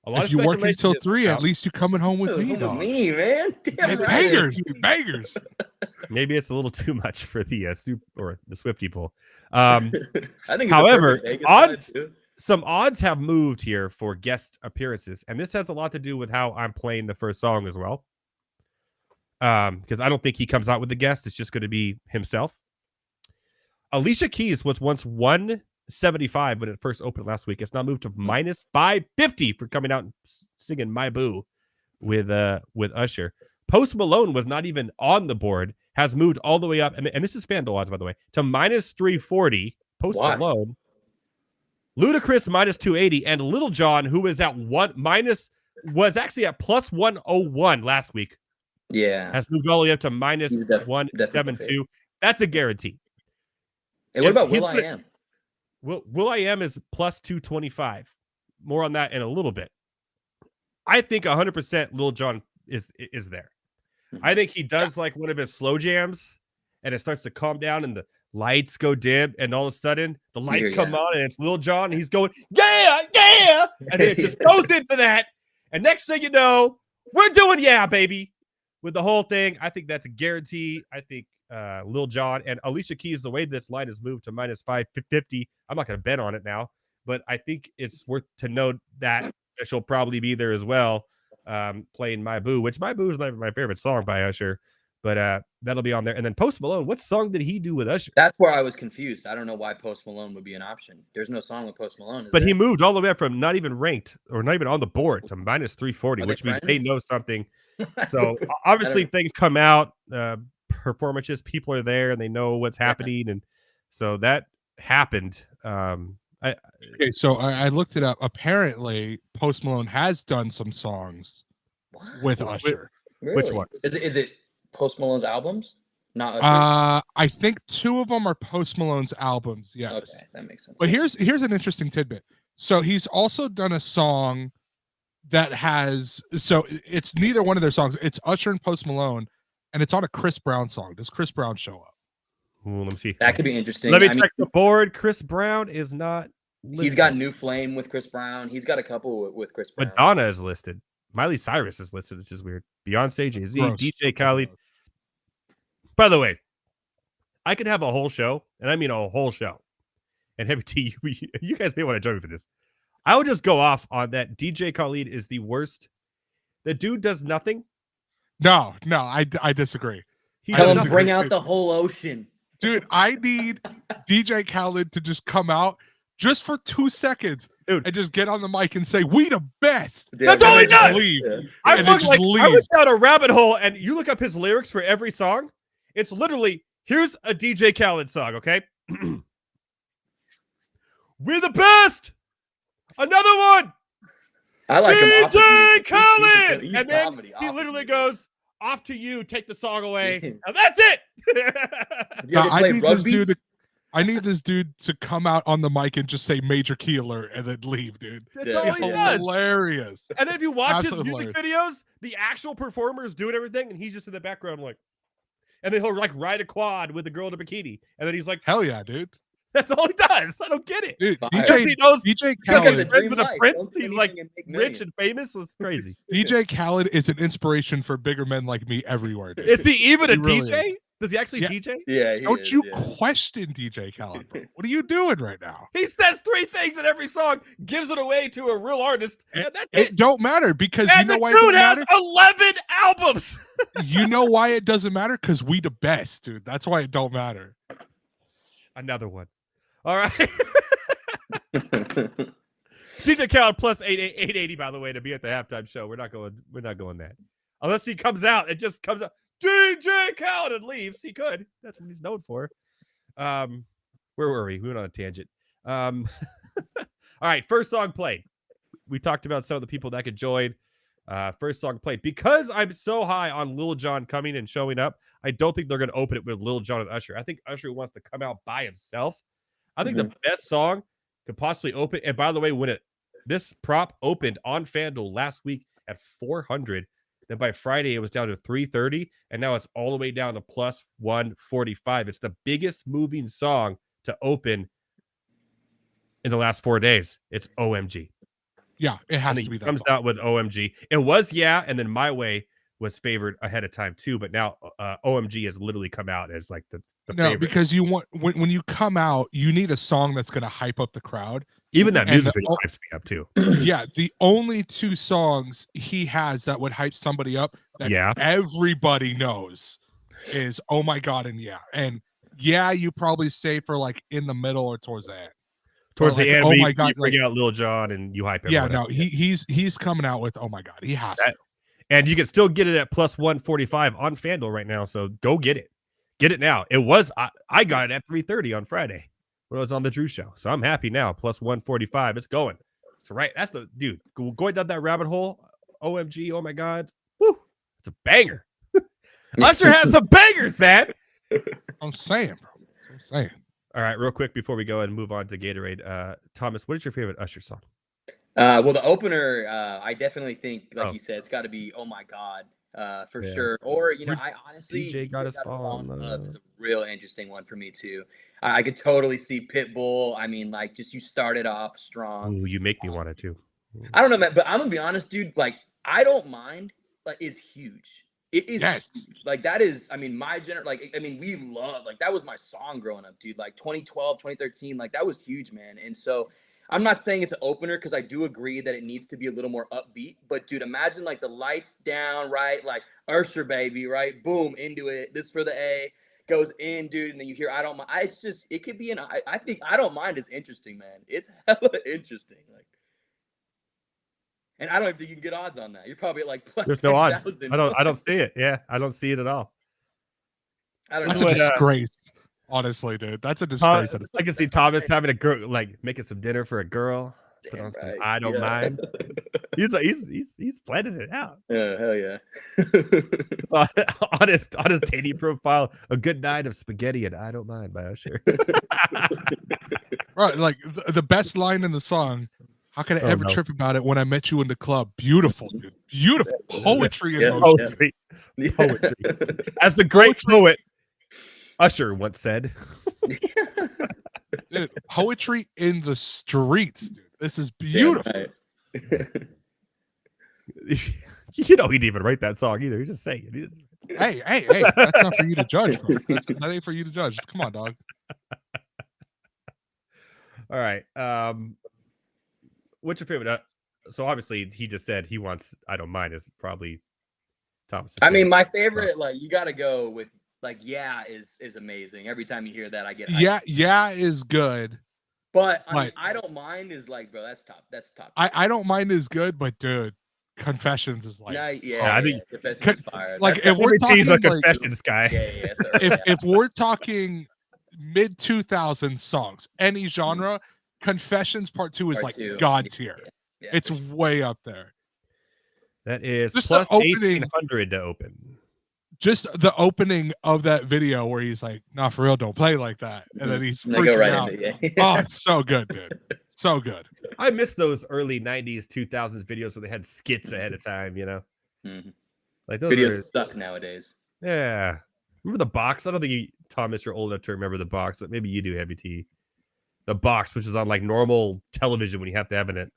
a lot If of you work speculation until is 3, about- at least you coming home with me, With dog. me, man. Damn Hey, right. bangers, dude, bangers. maybe it's a little too much for the the Swiftie pool. I think. It's However, a perfect Vegas odds- vibe, too. Some odds have moved here for guest appearances, and this has a lot to do with how I'm playing the first song as well. Because I don't think he comes out with the guest; it's just going to be himself. Alicia Keys was once 175 when it first opened last week. It's now moved to minus 550 for coming out and singing "My Boo" with Usher. Post Malone was not even on the board, has moved all the way up, and this is FanDuel odds, by the way, to minus 340. Post Why? Malone. Ludacris minus 280, and Little John, who was at was actually at plus 101 last week, Yeah. has moved all the way up to minus He's definitely 172. That's a guarantee. Hey, what about he's Will I gonna- Am? Will I Am is plus 225. More on that in a little bit. I think 100% Lil Jon is there. I think he does like one of his slow jams, and it starts to calm down, and the lights go dim, and all of a sudden the lights come on, and it's Lil Jon, and he's going, yeah, and then it just goes into that, and next thing you know, we're doing yeah, baby, with the whole thing. I think that's a guarantee. I think Lil Jon and Alicia Keys, the way this line has moved to minus 550, I'm not going to bet on it now, but I think it's worth to note that she'll probably be there as well, playing My Boo, which My Boo is not my favorite song by Usher, but that'll be on there. And then Post Malone, what song did he do with Usher? That's where I was confused. I don't know why Post Malone would be an option. There's no song with Post Malone. But he moved all the way up from not even ranked or not even on the board to minus 340, Are they which means they friends? know something. So obviously things come out. performances. People are there and they know what's happening, and so that happened. Okay, so I looked it up. Apparently, Post Malone has done some songs with Usher. Really? Which one? Is it Post Malone's albums? Not Usher? I think 2 of them are Post Malone's albums. Yes. Okay, that makes sense. But here's an interesting tidbit. So he's also done a song that has, so it's neither one of their songs. It's Usher and Post Malone, and it's on a Chris Brown song. Does Chris Brown show up? Ooh, let me see. That could be interesting. Let me check the board. Chris Brown is not listed. He's got New Flame with Chris Brown. He's got a couple with Chris Brown. Madonna is listed. Miley Cyrus is listed, which is weird. Beyonce, Jay-Z, Gross. DJ Khaled. By the way, I could have a whole show, and I mean a whole show. And Heavy T, you guys may want to join me for this. I would just go off on that. DJ Khaled is the worst. The dude does nothing. No, I disagree. Tell him bring out the whole ocean. Dude, I need DJ Khaled to just come out just for 2 seconds, dude, and just get on the mic and say, "We the best." That's all he does. Leave. Yeah. I went down a rabbit hole, and you look up his lyrics for every song. It's literally, here's a DJ Khaled song, okay? We're the best. Another one. I like DJ Khaled, he's and then comedy, he literally music. goes, "Off to you, take the song away." And that's it. You ever play rugby? I need this dude to come out on the mic and just say "Major Key Alert" and then leave, dude. That's Yeah. all he does. Hilarious. And then if you watch Absolutely his music videos, the actual performers doing everything, and he's just in the background like, and then he'll like ride a quad with a girl in a bikini, and then he's like, Hell yeah, dude. that's all he does. I don't get it. Dude, Because he knows DJ Look at Khaled, the friends with a life. prince. Don't do He's like anything and make rich millions. and famous. It's crazy. DJ Khaled is an inspiration for bigger men like me everywhere, dude. Is he even a He really DJ? is. Does he actually Yeah. DJ? Yeah, he Don't is, you yeah. question DJ Khaled, bro. What are you doing right now? He says 3 things in every song, gives it away to a real artist, and that's It it. don't matter because And you know the why it don't dude has matter? 11 albums. You know why it doesn't matter? Because we the best, dude. That's why it don't matter. Another one. All right. DJ Khaled plus 880, by the way, to be at the halftime show. We're not going that. Unless he comes out, it just comes out. DJ Khaled and leaves. He could. That's what he's known for. Where were we? We went on a tangent. All right, first song played. We talked about some of the people that could join. First song played. Because I'm so high on Lil Jon coming and showing up, I don't think they're going to open it with Lil Jon and Usher. I think Usher wants to come out by himself. I think the best song could possibly open. And by the way, when this prop opened on FanDuel last week at 400, then by Friday it was down to 330, and now it's all the way down to plus 145. It's the biggest moving song to open in the last 4 days. It's OMG. Yeah, it has And to be he that comes song. out with OMG. It was and then My Way was favored ahead of time too, but now OMG has literally come out as like the No, favorite. because you want when you come out, you need a song that's going to hype up the crowd. Even that and music the- video hypes me up too. Yeah, the only 2 songs he has that would hype somebody up that Yeah. everybody knows is "Oh My God" and "Yeah." And "Yeah," you probably say for like in the middle or towards the end. Towards like, the end, oh when my you God, bring out Lil Jon and you hype Yeah, everyone no, up. he's coming out with "Oh My God." He has to. And you can still get it at plus 145 on FanDuel right now. So go get it. Get it now. It was, I got it at 330 on Friday when I was on the Drew Show. So I'm happy now. Plus 145. It's going. So right. That's the dude going down that rabbit hole. OMG. Oh my God. Woo. It's a banger. Usher has some bangers, man. I'm saying, bro. I'm saying. All right. Real quick before we go and move on to Gatorade. Thomas, what is your favorite Usher song? Well, the opener, I definitely think, like Oh. you said, it's got to be "Oh My God" for Yeah. sure. Or I honestly, DJ Got Us Gotta Fall in Fall in Love. is a real interesting one for me too. I could totally see Pitbull. I mean, like, just you started off strong. Ooh, you make me want it too. I don't know, man, but I'm gonna be honest, dude. Like, I don't mind. Like, it's huge. It is Yes. huge. Like, that is. I mean, we love. Like, that was my song growing up, dude. Like 2012, 2013. Like, that was huge, man. And so, I'm not saying it's an opener because I do agree that it needs to be a little more upbeat. But dude, imagine like the lights down, right? Like Usher, baby, right? Boom, into it. This for the A goes in, dude, and then you hear "I Don't Mind." It's just, it could be I think "I Don't Mind" is interesting, man. It's hella interesting. Like, and I don't even think you can get odds on that. You're probably at like plus There's no odds. 10,000. I don't see it. Yeah, I don't see it at all. I don't That's know. a disgrace. Honestly, dude, that's a disgrace. I can see Thomas having a girl, like making some dinner for a girl. Put on some I don't mind. He's planning it out. Yeah, hell yeah. on his dating profile, a good night of spaghetti and I don't mind by Usher. Right, like the best line in the song. How could I ever trip about it when I met you in the club? Beautiful, dude. Beautiful poetry in motion. Poetry. As the great poet Usher once said. Dude, poetry in the streets, dude. This is beautiful. Right. You know, he didn't even write that song either. He's just saying it. Hey, that's not for you to judge, bro. That ain't for you to judge. Come on, dog. All right. What's your favorite? So obviously he just said he wants I don't mind is probably Thomas. I mean, my favorite, like, you got to go with, like, yeah is amazing. Every time you hear that, I get hyped. Yeah is good. But I mean, I don't mind is like, bro, that's top. That's top. I don't mind is good, but dude, Confessions is like, I think Confessions is fire. Like, if we're talking he's a Confessions guy. If we're talking mid 2000s songs, any genre, Confessions Part 2 is like God tier. Yeah, it's way up there. That is just plus the opening, 1800 to open. Just the opening of that video where he's like, "Nah, for real, don't play like that," and then he's freaking out. Oh, it's so good, dude. So good. I miss those early 90s, 2000s videos where they had skits ahead of time, you know? Mm-hmm. Like those videos suck nowadays. Yeah. Remember the box? I don't think you, Thomas, you're old enough to remember the box, but maybe you do, Heavy T. The box, which is on like normal television when you have to have an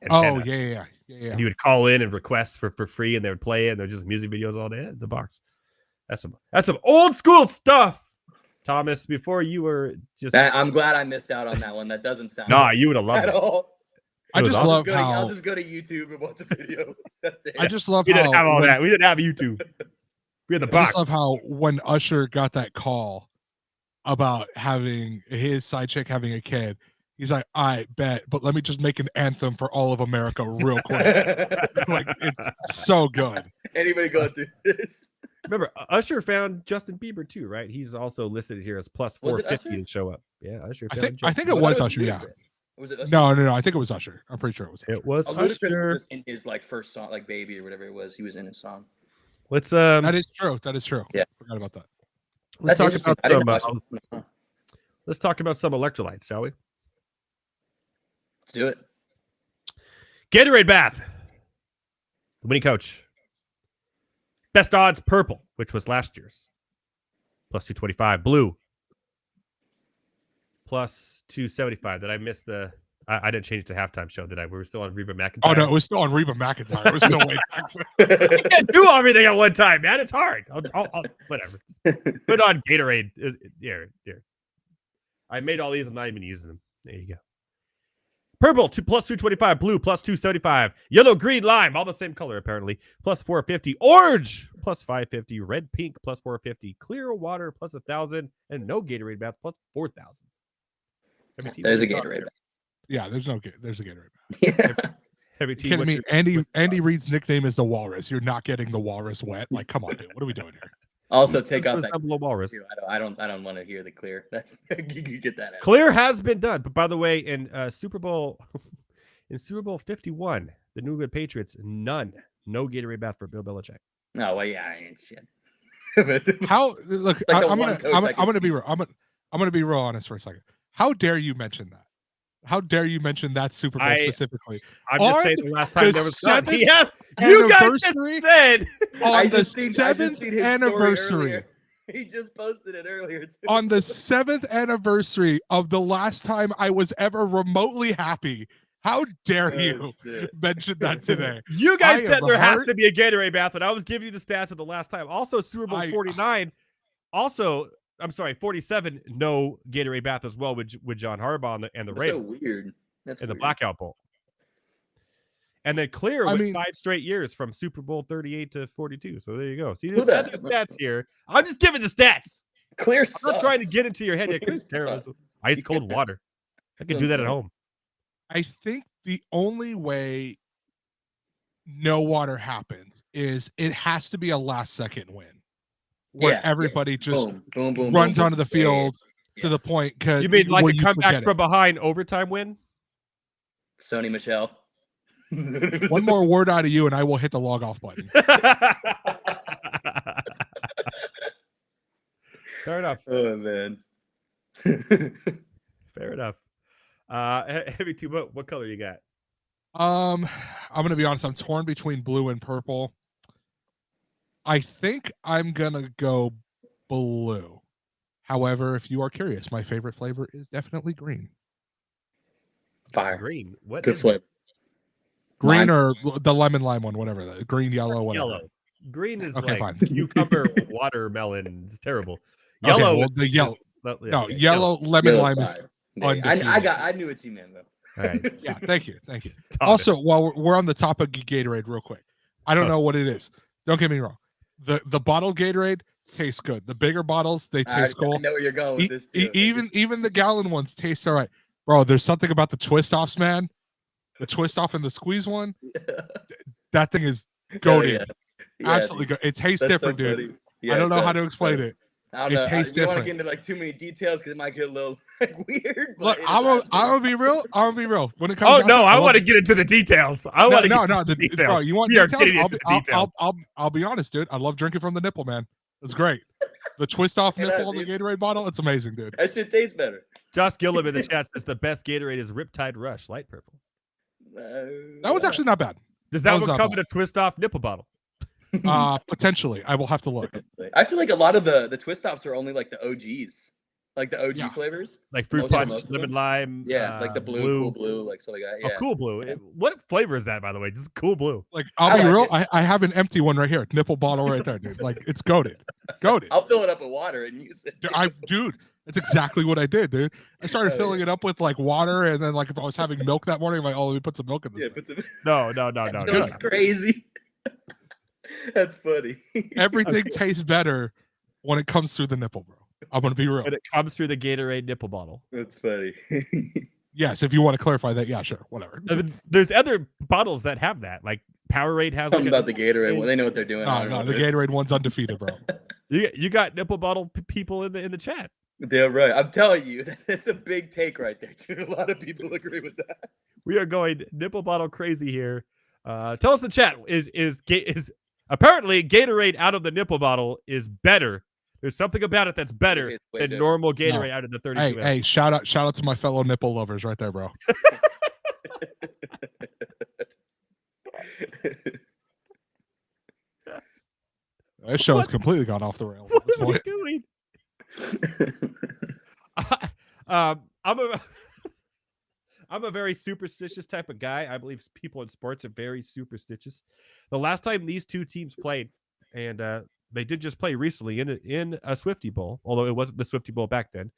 antenna. Oh, yeah. And you would call in and request for free, and they would play it, and they're just music videos all day. The box. That's some old school stuff. Thomas, before you were just... I'm glad I missed out on that one. That doesn't sound Nah, you would have loved it. All. I just love how... I'll just go to YouTube and watch a video. That's it. I just love we how... didn't have all that. We didn't have YouTube. We had the box. I just love how when Usher got that call about having his side chick having a kid, he's like, I bet, but let me just make an anthem for all of America real quick. Like, it's so good. Anybody going through this? Remember, Usher found Justin Bieber too, right? He's also listed here as plus 450 to show up. Yeah, Usher. I think it was Usher. Yeah. Was it Usher? No. I think it was Usher. I'm pretty sure it was Usher. It was Usher. Was in his like first song, like Baby or whatever it was. He was in his song. Let's That is true. Yeah, forgot about that. Let's talk about some. Let's talk about some electrolytes, shall we? Let's do it. Gatorade bath. The winning coach. Best odds, purple, which was last year's. Plus 225. Blue. Plus 275. Did I miss the... I didn't change the halftime show, did I? We were still on Reba McEntire. Oh, no, it was still on Reba McEntire. It was still way back. I can't do everything at one time, man. It's hard. I'll whatever. Put on Gatorade. Here. I made all these. I'm not even using them. There you go. Purple, plus 225. Blue, plus 275. Yellow, green, lime, all the same color, apparently. Plus 450. Orange, plus 550. Red, pink, plus 450. Clear water, plus 1,000. And no Gatorade bath, plus 4,000. There's a Gatorade bath. Yeah, there's a Gatorade bath. Yeah. Are you kidding me? Andy Reid's nickname is the Walrus. You're not getting the Walrus wet. Like, come on, dude. What are we doing here? Also, take out that Walrus. I don't want to hear the clear. That's you get that out. Clear has been done, but by the way, in Super Bowl 51, the New England Patriots, no Gatorade bath for Bill Belichick. No, well, yeah, I ain't shit. How? Look, like I'm gonna be real. I'm gonna be real honest for a second. How dare you mention that? How dare you mention that Super Bowl specifically? I'm just saying the last time there was something. Yeah, you guys just said on the 7th anniversary. He just posted it earlier too. On the 7th anniversary of the last time I was ever remotely happy. How dare you mention that today? You guys said there has to be a Gatorade bath, and I was giving you the stats of the last time. Also, Super Bowl 49. Also, I'm sorry, 47. No Gatorade bath as well with John Harbaugh and the Ravens. So weird. That's in the Blackout Bowl. And then Clear went 5 straight years from Super Bowl 38 to 42. So there you go. See, there's the stats here. I'm just giving the stats. Clear. I'm not trying to get into your head. Clear's terrible. Ice cold water. I can do that at home. I think the only way no water happens is it has to be a last second win. where Yeah, everybody just boom, boom, boom, runs boom, onto the boom. field Yeah. to the point. You mean like where a you comeback forget from behind overtime win? Sony Michelle. One more word out of you, and I will hit the log off button. Fair enough. Oh man. Fair enough. Heavy two, what color you got? I'm gonna be honest. I'm torn between blue and purple. I think I'm gonna go blue. However, if you are curious, my favorite flavor is definitely green. Fire. Green. What Good is flip. Green Lime. or the lemon lime one, whatever. The green, yellow, whatever. yellow? Green is Okay, like fine. cucumber, watermelon. It's terrible. Okay, Yellow. well, is the yellow. yeah, Yellow lemon Yellow's lime is fire. Yeah, undefeated. I knew what you meant though. All right. Yeah, thank you. Thomas. Also, while we're on the topic of Gatorade, real quick, I don't know what it is. Don't get me wrong. The bottled Gatorade tastes good. The bigger bottles, they taste cool. I know where you're going with this too. Even the gallon ones taste all right, bro. There's something about the twist offs, man. The twist off and the squeeze one, that thing is goated. Absolutely good. It tastes different, so dude. I don't know how to explain it. I don't know. It tastes you don't want different. to get into like too many details because it might get a little like weird. Look, But I'm gonna be real. When it comes, Oh down no, to it, I love want to it. get into the details. I want to get into the details. Bro, you want we are details? getting into the details. I'll be honest, dude. I love drinking from the nipple, man. It's great. The twist off nipple on the Gatorade bottle, it's amazing, dude. That shit tastes better. Josh Gillum in the chat says the best Gatorade is Riptide Rush, light purple. That was actually not bad. Does That that was one not come in a twist off nipple bottle? Potentially. I will have to look. I feel like a lot of the twist offs are only like the OGs, like the OG flavors, like fruit most punch, of them. lemon lime. Yeah, like the blue, cool blue, like stuff like that. Yeah, Oh, cool blue. What flavor is that, by the way? Just cool blue. Like, I'll be like real. it. I have an empty one right here, nipple bottle right there, dude. Like, it's goated. I'll fill it up with water and use it. Dude, that's exactly what I did, dude. I started filling it up with like water, and then like if I was having milk that morning, I'm like, oh, let me put some milk in this. Put some. No. That's crazy. That's funny. Everything tastes better when it comes through the nipple, bro. I'm gonna be real. When it comes through the Gatorade nipple bottle. That's funny. Yes, if you want to clarify that, yeah, sure, whatever. There's other bottles that have that. Like Powerade has Something like about the Gatorade. Well, they know what they're doing. No, the Gatorade one's undefeated, bro. You got nipple bottle people in the chat. They're right. I'm telling you, that's a big take right there, dude. A lot of people agree with that. We are going nipple bottle crazy here. Tell us in the chat is apparently Gatorade out of the nipple bottle is better. There's something about it that's better than normal Gatorade out of the 32. Hey, shout out to my fellow nipple lovers right there, bro. This show has completely gone off the rails. At this What are point. we doing? I'm a very superstitious type of guy. I believe people in sports are very superstitious. The last time these two teams played, and they did just play recently in a Swiftie Bowl, although it wasn't the Swiftie Bowl back then,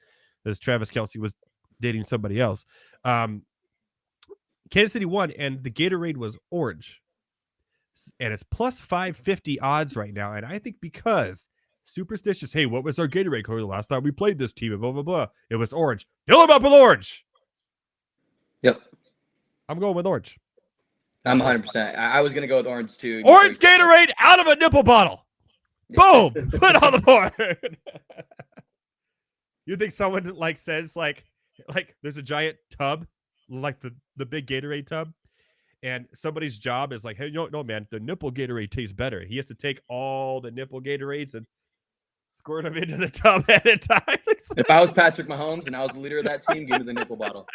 as Travis Kelce was dating somebody else. Kansas City won, and the Gatorade was orange. And it's plus 550 odds right now. And I think because superstitious, hey, what was our Gatorade color the last time we played this team? And blah, blah, blah. It was orange. Fill them up with orange. Yep. I'm going with orange. I'm 100%. I was going to go with orange too. Orange Gatorade out of a nipple bottle. Boom. Put on the board. You think someone like says like there's a giant tub, like the big Gatorade tub, and somebody's job is like, hey, no, man, the nipple Gatorade tastes better. He has to take all the nipple Gatorades and squirt them into the tub at a time. If I was Patrick Mahomes and I was the leader of that team, give me the nipple bottle.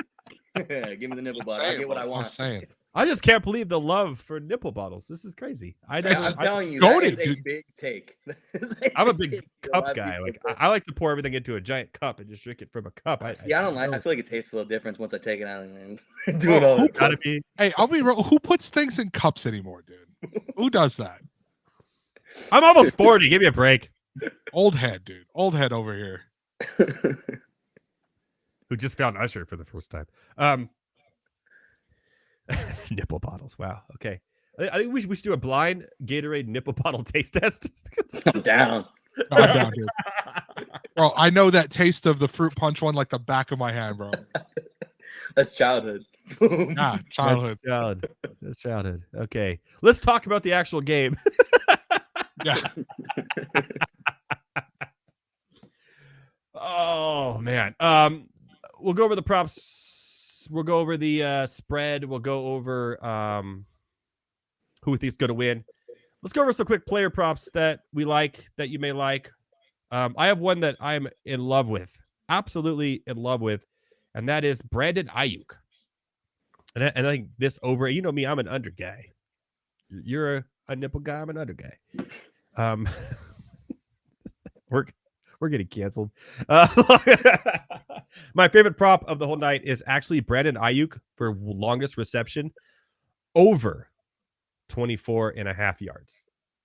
Give me the nipple bottle. I get what I want. I'm saying. I just can't believe the love for nipple bottles. This is crazy. I'm telling you, that is a big take. I'm a big cup guy. Like I like to pour everything into a giant cup and just drink it from a cup. I don't like. I feel like it tastes a little different once I take it out and do it all. Gotta be. Hey, I'll be real. Who puts things in cups anymore, dude? Who does that? I'm almost 40. Give me a break. Old head, dude. Old head over here. Who just found Usher for the first time. Nipple bottles. Wow. Okay. I think we should do a blind Gatorade nipple bottle taste test. I'm down. I'm down, dude. Bro, I know that taste of the fruit punch one like the back of my hand, bro. That's childhood. Yeah, childhood. That's childhood. Okay. Let's talk about the actual game. Yeah. Oh man. We'll go over the props. We'll go over the spread. We'll go over who we think is going to win. Let's go over some quick player props that we like, that you may like. I have one that I'm in love with, absolutely in love with, and that is Brandon Ayuk. And I think this over, you know me, I'm an under guy. You're a nipple guy, I'm an under guy. We're getting canceled. My favorite prop of the whole night is actually Brandon Ayuk for longest reception over 24.5 yards.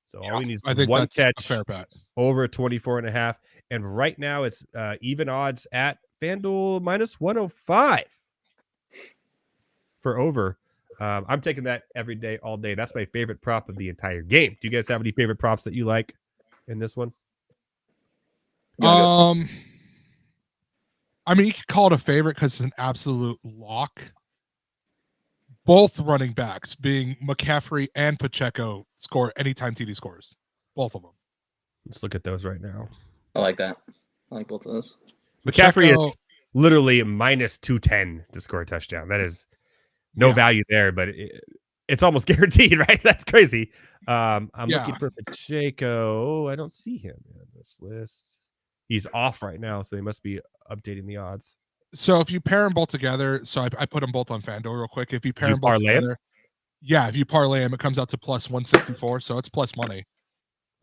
So all we need is one catch, a fair bet, over 24.5. And right now it's even odds at FanDuel minus 105 for over. I'm taking that every day, all day. That's my favorite prop of the entire game. Do you guys have any favorite props that you like in this one? I mean, you could call it a favorite because it's an absolute lock. Both running backs, being McCaffrey and Pacheco, score anytime TD scores. Both of them. Let's look at those right now. I like that. I like both of those. McCaffrey is literally minus 210 to score a touchdown. That is no value there, but it's almost guaranteed, right? That's crazy. I'm looking for Pacheco. I don't see him in this list. He's off right now, so they must be updating the odds. So if you pair them both together, so I put them both on FanDuel real quick. If you pair them both together, if you parlay them, it comes out to plus 164. So it's plus money.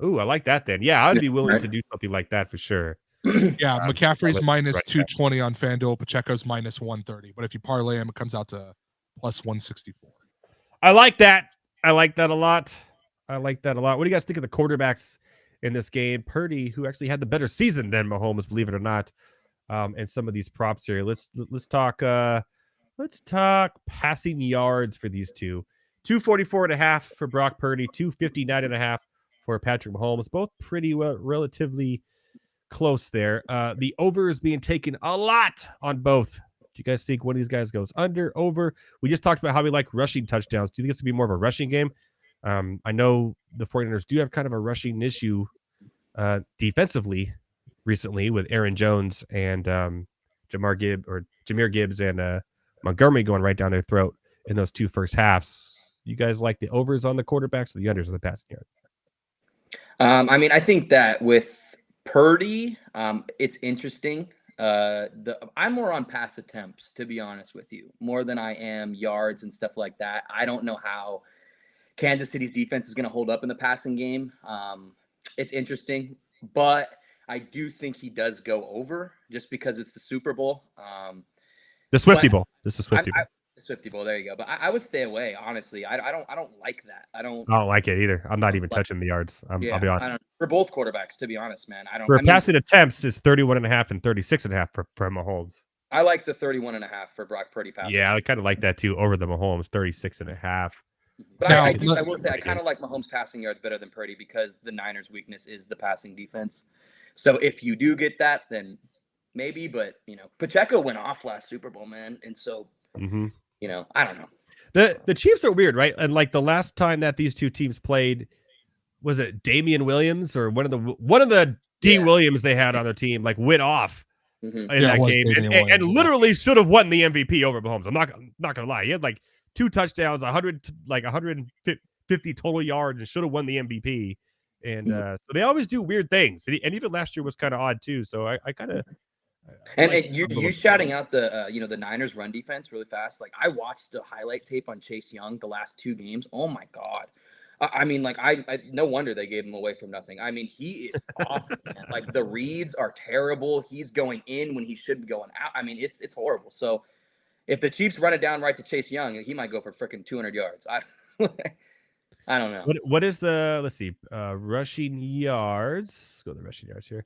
Ooh, I like that then. Yeah, I'd be willing to do something like that for sure. Yeah, McCaffrey's minus 220 on FanDuel. Pacheco's minus 130. But if you parlay them, it comes out to plus 164. I like that. I like that a lot. What do you guys think of the quarterbacks in this game? Purdy, who actually had the better season than Mahomes, believe it or not. And some of these props here. Let's talk passing yards for these two. 244.5 for Brock Purdy, 259.5 for Patrick Mahomes. Both pretty well, relatively close there. The over is being taken a lot on both. Do you guys think one of these guys goes under, over? We just talked about how we like rushing touchdowns. Do you think it's going to be more of a rushing game? I know the 49ers do have kind of a rushing issue defensively recently with Aaron Jones and Jahmyr Gibbs and Montgomery going right down their throat in those two first halves. You guys like the overs on the quarterbacks or the unders on the passing yard? I mean, I think that with Purdy, it's interesting. I'm more on pass attempts, to be honest with you, more than I am yards and stuff like that. I don't know how Kansas City's defense is going to hold up in the passing game. It's interesting, but I do think he does go over just because it's the Super Bowl. The Swifty Bowl. This is Swifty Bowl. The Swifty Bowl. There you go. But I would stay away. Honestly, I don't like that. I don't like it either. I'm not even touching the yards. I'll be honest. For both quarterbacks, to be honest, man. Passing attempts is 31.5 and 36.5 for Mahomes. I like the 31.5 for Brock Purdy passing. Yeah, I kind of like that too. Over the Mahomes, 36.5. But I will say I kind of like Mahomes passing yards better than Purdy because the Niners' weakness is the passing defense. So if you do get that, then maybe. But Pacheco went off last Super Bowl, man, and so I don't know. The Chiefs are weird, right? And like the last time that these two teams played, was it Damian Williams or one of the D Williams they had on their team like went off in that game and literally should have won the MVP over Mahomes. I'm not gonna lie, he had like 2 touchdowns, 150 total yards, and should have won the MVP. And so they always do weird things, and even last year was kind of odd too. So I kind of. And you shouting out the the Niners run defense really fast. Like I watched the highlight tape on Chase Young the last 2 games. Oh my God. I mean, like I no wonder they gave him away from nothing. I mean, he is awesome. Man. Like the reads are terrible. He's going in when he should be going out. I mean, it's horrible. So if the Chiefs run it down right to Chase Young, he might go for freaking 200 yards. I don't know. What is the rushing yards? Let's go to the rushing yards here.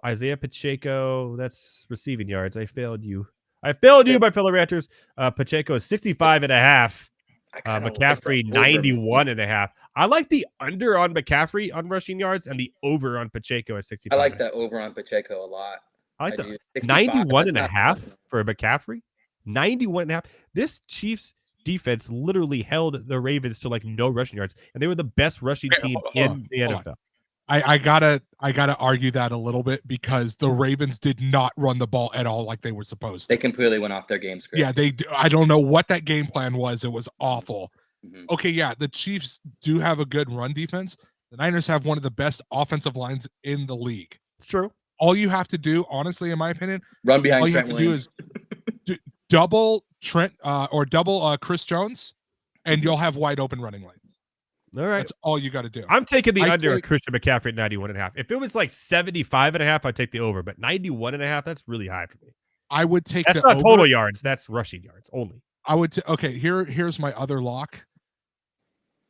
Isaiah Pacheco, that's receiving yards. I failed you, my fellow Ranters. Pacheco is 65.5. McCaffrey 91.5. I like the under on McCaffrey on rushing yards and the over on Pacheco at 65. I like that over on Pacheco a lot. I like the 91.5 for McCaffrey. 91.5. This Chiefs defense literally held the Ravens to like no rushing yards, and they were the best rushing team in the NFL. I gotta argue that a little bit because the Ravens did not run the ball at all like they were supposed to. They completely went off their game script. Yeah, I don't know what that game plan was. It was awful. Mhm. Okay, yeah, the Chiefs do have a good run defense. The Niners have one of the best offensive lines in the league. It's true. All you have to do, honestly, in my opinion, Run behind all you Trent have to Williams. do is double Trent or double Chris Jones, and you'll have wide open running lanes. All right. That's all you got to do. I'm taking the I under take- Christian McCaffrey at 91.5. If it was like 75.5, I'd take the over, but 91.5, that's really high for me. I would take That's the not over. total yards. That's rushing yards only. I would okay, here's my other lock.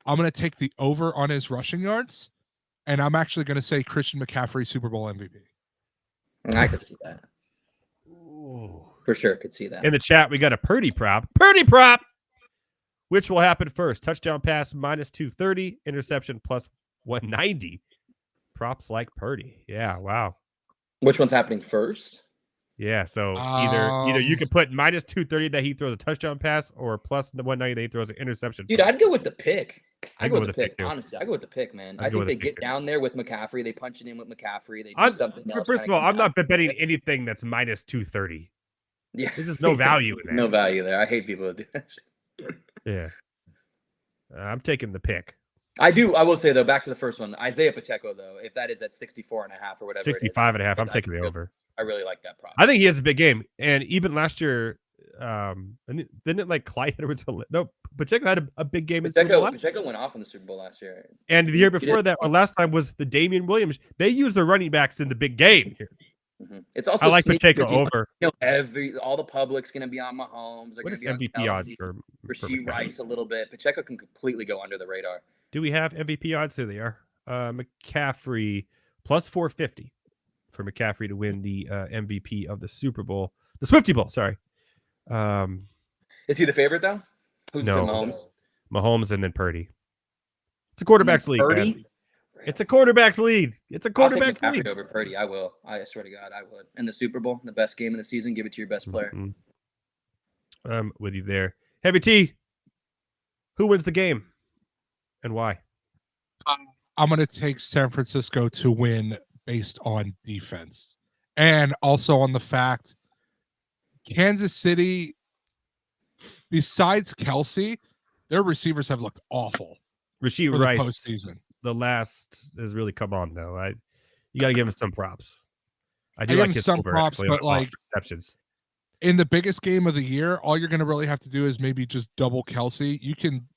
I'm going to take the over on his rushing yards, and I'm actually going to say Christian McCaffrey Super Bowl MVP. I could see that. Ooh. For sure, could see that. In the chat, we got a Purdy prop. Purdy prop! Which will happen first? Touchdown pass minus 230, interception plus 190. Props like Purdy. Yeah, wow. Which one's happening first? Yeah, so either you could put minus 230 that he throws a touchdown pass or plus 190 that he throws an interception. Dude, pass. I'd go with the pick. I'd I go go with with the the pick, pick. too. Honestly, I go with the pick, man. I'd I go think with they the pick, get too. down there with McCaffrey. They punch it in with McCaffrey. They do I'm- something else. First of kinda all, I'm comes out. not betting anything that's minus 230. Yeah, There's just no value in that. No value there. I hate people who do that shit. Yeah. I'm taking the pick. I do. I will say though, back to the first one, Isaiah Pacheco though, if that is at 64.5 or whatever, it is, 65.5. I'm I taking the feel- over. I really like that prop. I think he has a big game. And even last year, didn't it like Clyde Edwards? No, Pacheco had a big game in Super Bowl. Pacheco went off in the Super Bowl last year. And the year He before did. that, or last time, was the Damian Williams. They used the running backs in the big game here. Mhm. It's also I like sneaky Pacheco because, over. You know, all the public's gonna be on Mahomes. They're What gonna is be on MVP odds Kelsey, for Rasheed McCaffrey? Rice a little bit. Pacheco can completely go under the radar. Do we have MVP odds? There they are. McCaffrey plus 450 for McCaffrey to win the MVP of the Super Bowl, the Swifty Bowl. Sorry. Is he the favorite though? Who's No. the Mahomes? Mahomes and then Purdy. It's a quarterback's league. Purdy? Man. It's a quarterback's lead. It's a I'll take quarterback's McCaffrey lead. over Purdy. I will. I swear to God, I would. In the Super Bowl, the best game of the season, give it to your best player. Mhm. I'm with you there. Heavy T, who wins the game and why? I'm going to take San Francisco to win based on defense and also on the fact Kansas City, besides Kelsey, their receivers have looked awful Rasheed for the Rice, postseason. the last has really come on though. You got to give him some props. I do I give like him his some over, props, actually, but, on all like, receptions. In the biggest game of the year, all you're going to really have to do is maybe just double Kelsey. You can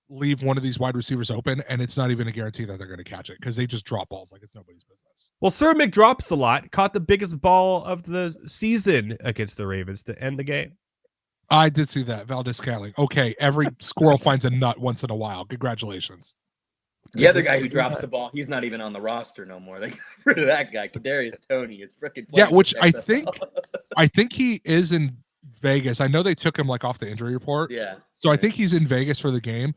leave one of these wide receivers open, and it's not even a guarantee that they're going to catch it because they just drop balls like it's nobody's business. Well, Sir Mick drops a lot. Caught the biggest ball of the season against the Ravens to end the game. I did see that. Valdez Scantling. Okay, every squirrel finds a nut once in a while. Congratulations. The other guy who drops the ball, he's not even on the roster no more. They got rid of that guy. Kadarius Toney is freaking. Yeah, which I think he is in Vegas. I know they took him like off the injury report. Yeah. So I think he's in Vegas for the game.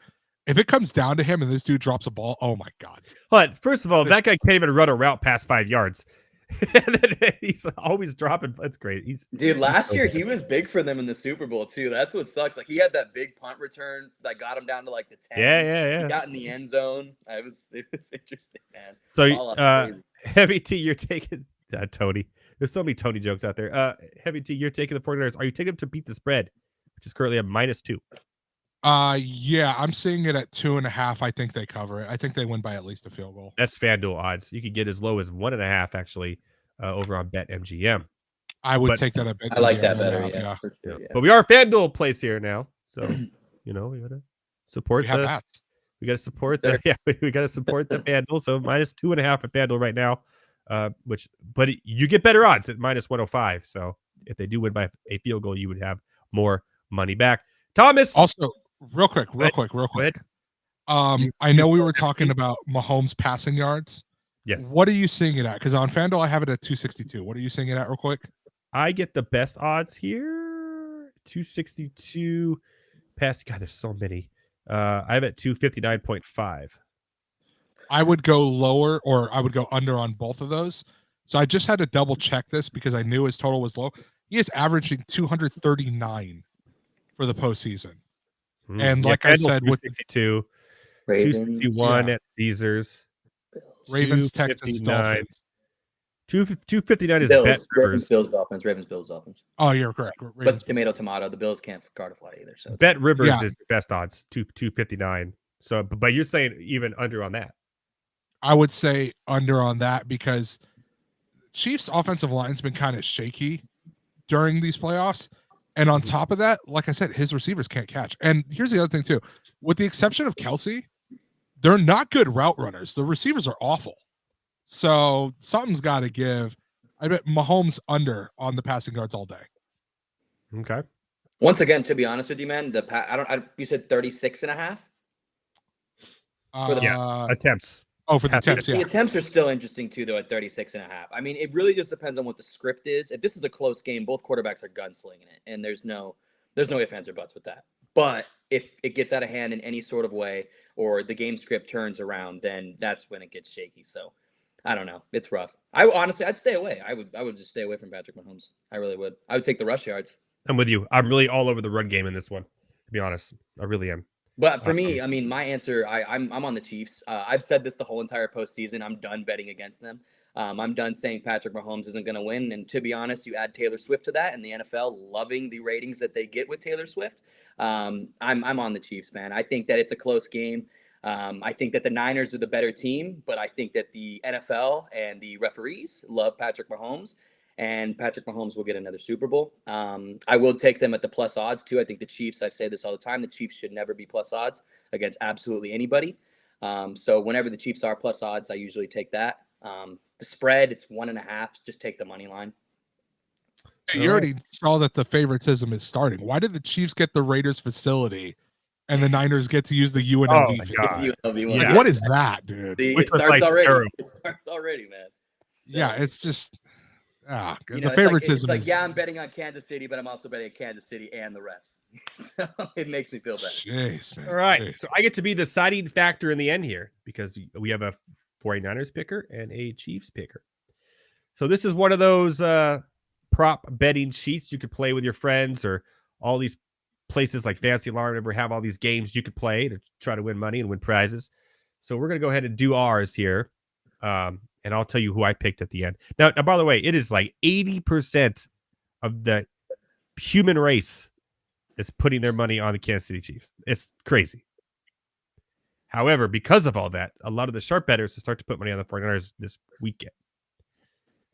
If it comes down to him and this dude drops a ball, oh my God. But first of all, that guy can't even run a route past 5 yards. He's always dropping. That's great. Dude, last year he was big for them in the Super Bowl too. That's what sucks. Like he had that big punt return that got him down to like the 10. Yeah. He got in the end zone. It was interesting, man. So Heavy T, you're taking Tony. There's so many Tony jokes out there. Heavy T, you're taking the 49ers. Are you taking them to beat the spread, which is currently at -2? Yeah, I'm seeing it at 2.5. I think they cover it. I think they win by at least a field goal. That's FanDuel odds. You could get as low as 1.5 actually over on BetMGM. I would take that a bit. I like that better. Yeah. For sure, yeah. But we are a FanDuel place here now, so we gotta support. We have hats. We gotta support the we gotta support the FanDuel. So -2.5 at FanDuel right now, but you get better odds at -105. So if they do win by a field goal, you would have more money back. Thomas, also. Real quick. I know we were talking about Mahomes passing yards. Yes. What are you seeing it at? Because on FanDuel, I have it at 262. What are you seeing it at real quick? I get the best odds here. 262 pass. God, there's so many. I have it 259.5. I would go lower or I would go under on both of those. So I just had to double check this because I knew his total was low. He is averaging 239 for the postseason. And like I said, with 262, Ravens, 261 at Caesars, Ravens, Texans, 259. Dolphins. 259 is Bills, Bet Rivers. Bills, Dolphins. Ravens, Bills, Dolphins. Oh, you're correct. But Ravens, tomato. The Bills can't guard a fly either. So it's Bet Rivers Yeah. is the best odds, 259. So, but you're saying even under on that. I would say under on that because Chiefs' offensive line's been kind of shaky during these playoffs. And on top of that, like I said, his receivers can't catch. And here's the other thing, too. With the exception of Kelsey, they're not good route runners. The receivers are awful. So something's got to give. I bet Mahomes under on the passing yards all day. Okay. once again, to be honest with you, man, you said 36 and a half. Attempts. Oh, for the attempts, The yeah. attempts are still interesting too, though, at 36 and a half. I mean, it really just depends on what the script is. If this is a close game, both quarterbacks are gunslinging it, and there's no ifs, ands, or buts with that. But if it gets out of hand in any sort of way, or the game script turns around, then that's when it gets shaky. So I don't know. It's rough. I'd stay away. I would just stay away from Patrick Mahomes. I really would. I would take the rush yards. I'm with you. I'm really all over the run game in this one, to be honest. I really am. But for me, I mean, my answer, I'm on the Chiefs. I've said this the whole entire postseason. I'm done betting against them. I'm done saying Patrick Mahomes isn't going to win. And to be honest, you add Taylor Swift to that, and the NFL loving the ratings that they get with Taylor Swift. I'm on the Chiefs, man. I think that it's a close game. I think that the Niners are the better team, but I think that the NFL and the referees love Patrick Mahomes, and Patrick Mahomes will get another Super Bowl. I will take them at the plus odds too. I think the Chiefs, I say this all the time, the Chiefs should never be plus odds against absolutely anybody. So whenever the Chiefs are plus odds, I usually take that. The spread, it's 1.5. Just take the money line. You already saw that the favoritism is starting. Why did the Chiefs get the Raiders facility and the Niners get to use the UNLV? Yeah. What is that, dude? It starts already. Terrible. It starts already, man. Yeah, it's just the favoritism. It's I'm betting on Kansas City, but I'm also betting on Kansas City and the refs. It makes me feel better. Jeez, man. All right. Jeez. So I get to be the deciding factor in the end here because we have a 49ers picker and a Chiefs picker. So this is one of those prop betting sheets you could play with your friends, or all these places like Fantasy Alarm ever have all these games you could play to try to win money and win prizes. So we're going to go ahead and do ours here. And I'll tell you who I picked at the end. Now, by the way, it is like 80% of the human race is putting their money on the Kansas City Chiefs. It's crazy. However, because of all that, a lot of the sharp bettors start to put money on the 49ers this weekend.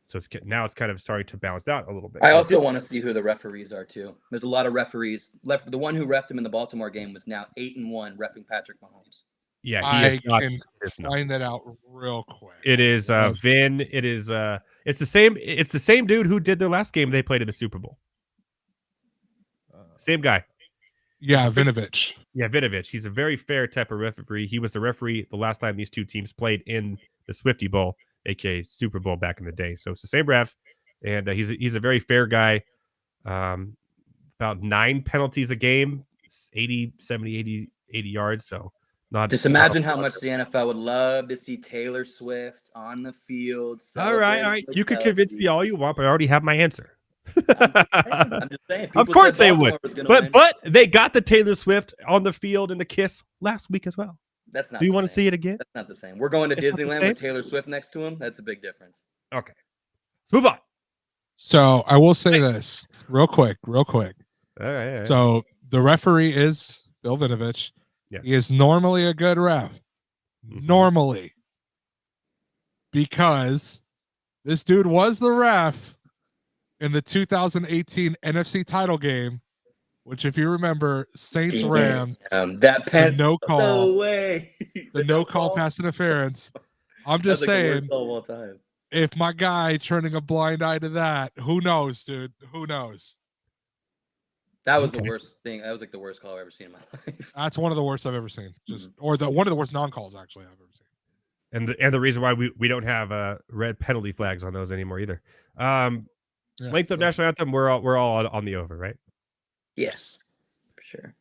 So now it's kind of starting to balance out a little bit. I also want to see who the referees are too. There's a lot of referees left. The one who reffed him in the Baltimore game was now 8-1 reffing Patrick Mahomes. Yeah, I can find that out real quick. It is Vin. It is it's the same dude who did their last game they played in the Super Bowl. Same guy. Yeah, Vinovich. Yeah, Vinovich. He's a very fair type of referee. He was the referee the last time these two teams played in the Swifty Bowl, aka Super Bowl back in the day. So it's the same ref, and he's a very fair guy. About 9 penalties a game, 80 yards. So not just imagine how much the NFL would love to see Taylor Swift on the field. All right. You could convince me all you want, but I already have my answer. I'm just saying. Of course they would. But they got the Taylor Swift on the field in the Kiss last week as well. That's not. Do you want to see it again? That's not the same. We're going to Disneyland with Taylor Swift next to him. That's a big difference. Okay. Let's move on. So I will say this real quick. All right. So the referee is Bill Vinovich. Yes. He is normally a good ref. Normally. Because this dude was the ref in the 2018 NFC title game, which, if you remember, Saints Rams, that pen, no call, no way, the no call pass interference. I'm just saying, if my guy turning a blind eye to that, who knows, dude? Who knows? That was the worst thing. That was like the worst call I've ever seen in my life. That's one of the worst I've ever seen. Or one of the worst non-calls actually I've ever seen. And the reason why we don't have red penalty flags on those anymore either. Length of national anthem, we're all on the over, right? Yes, for sure.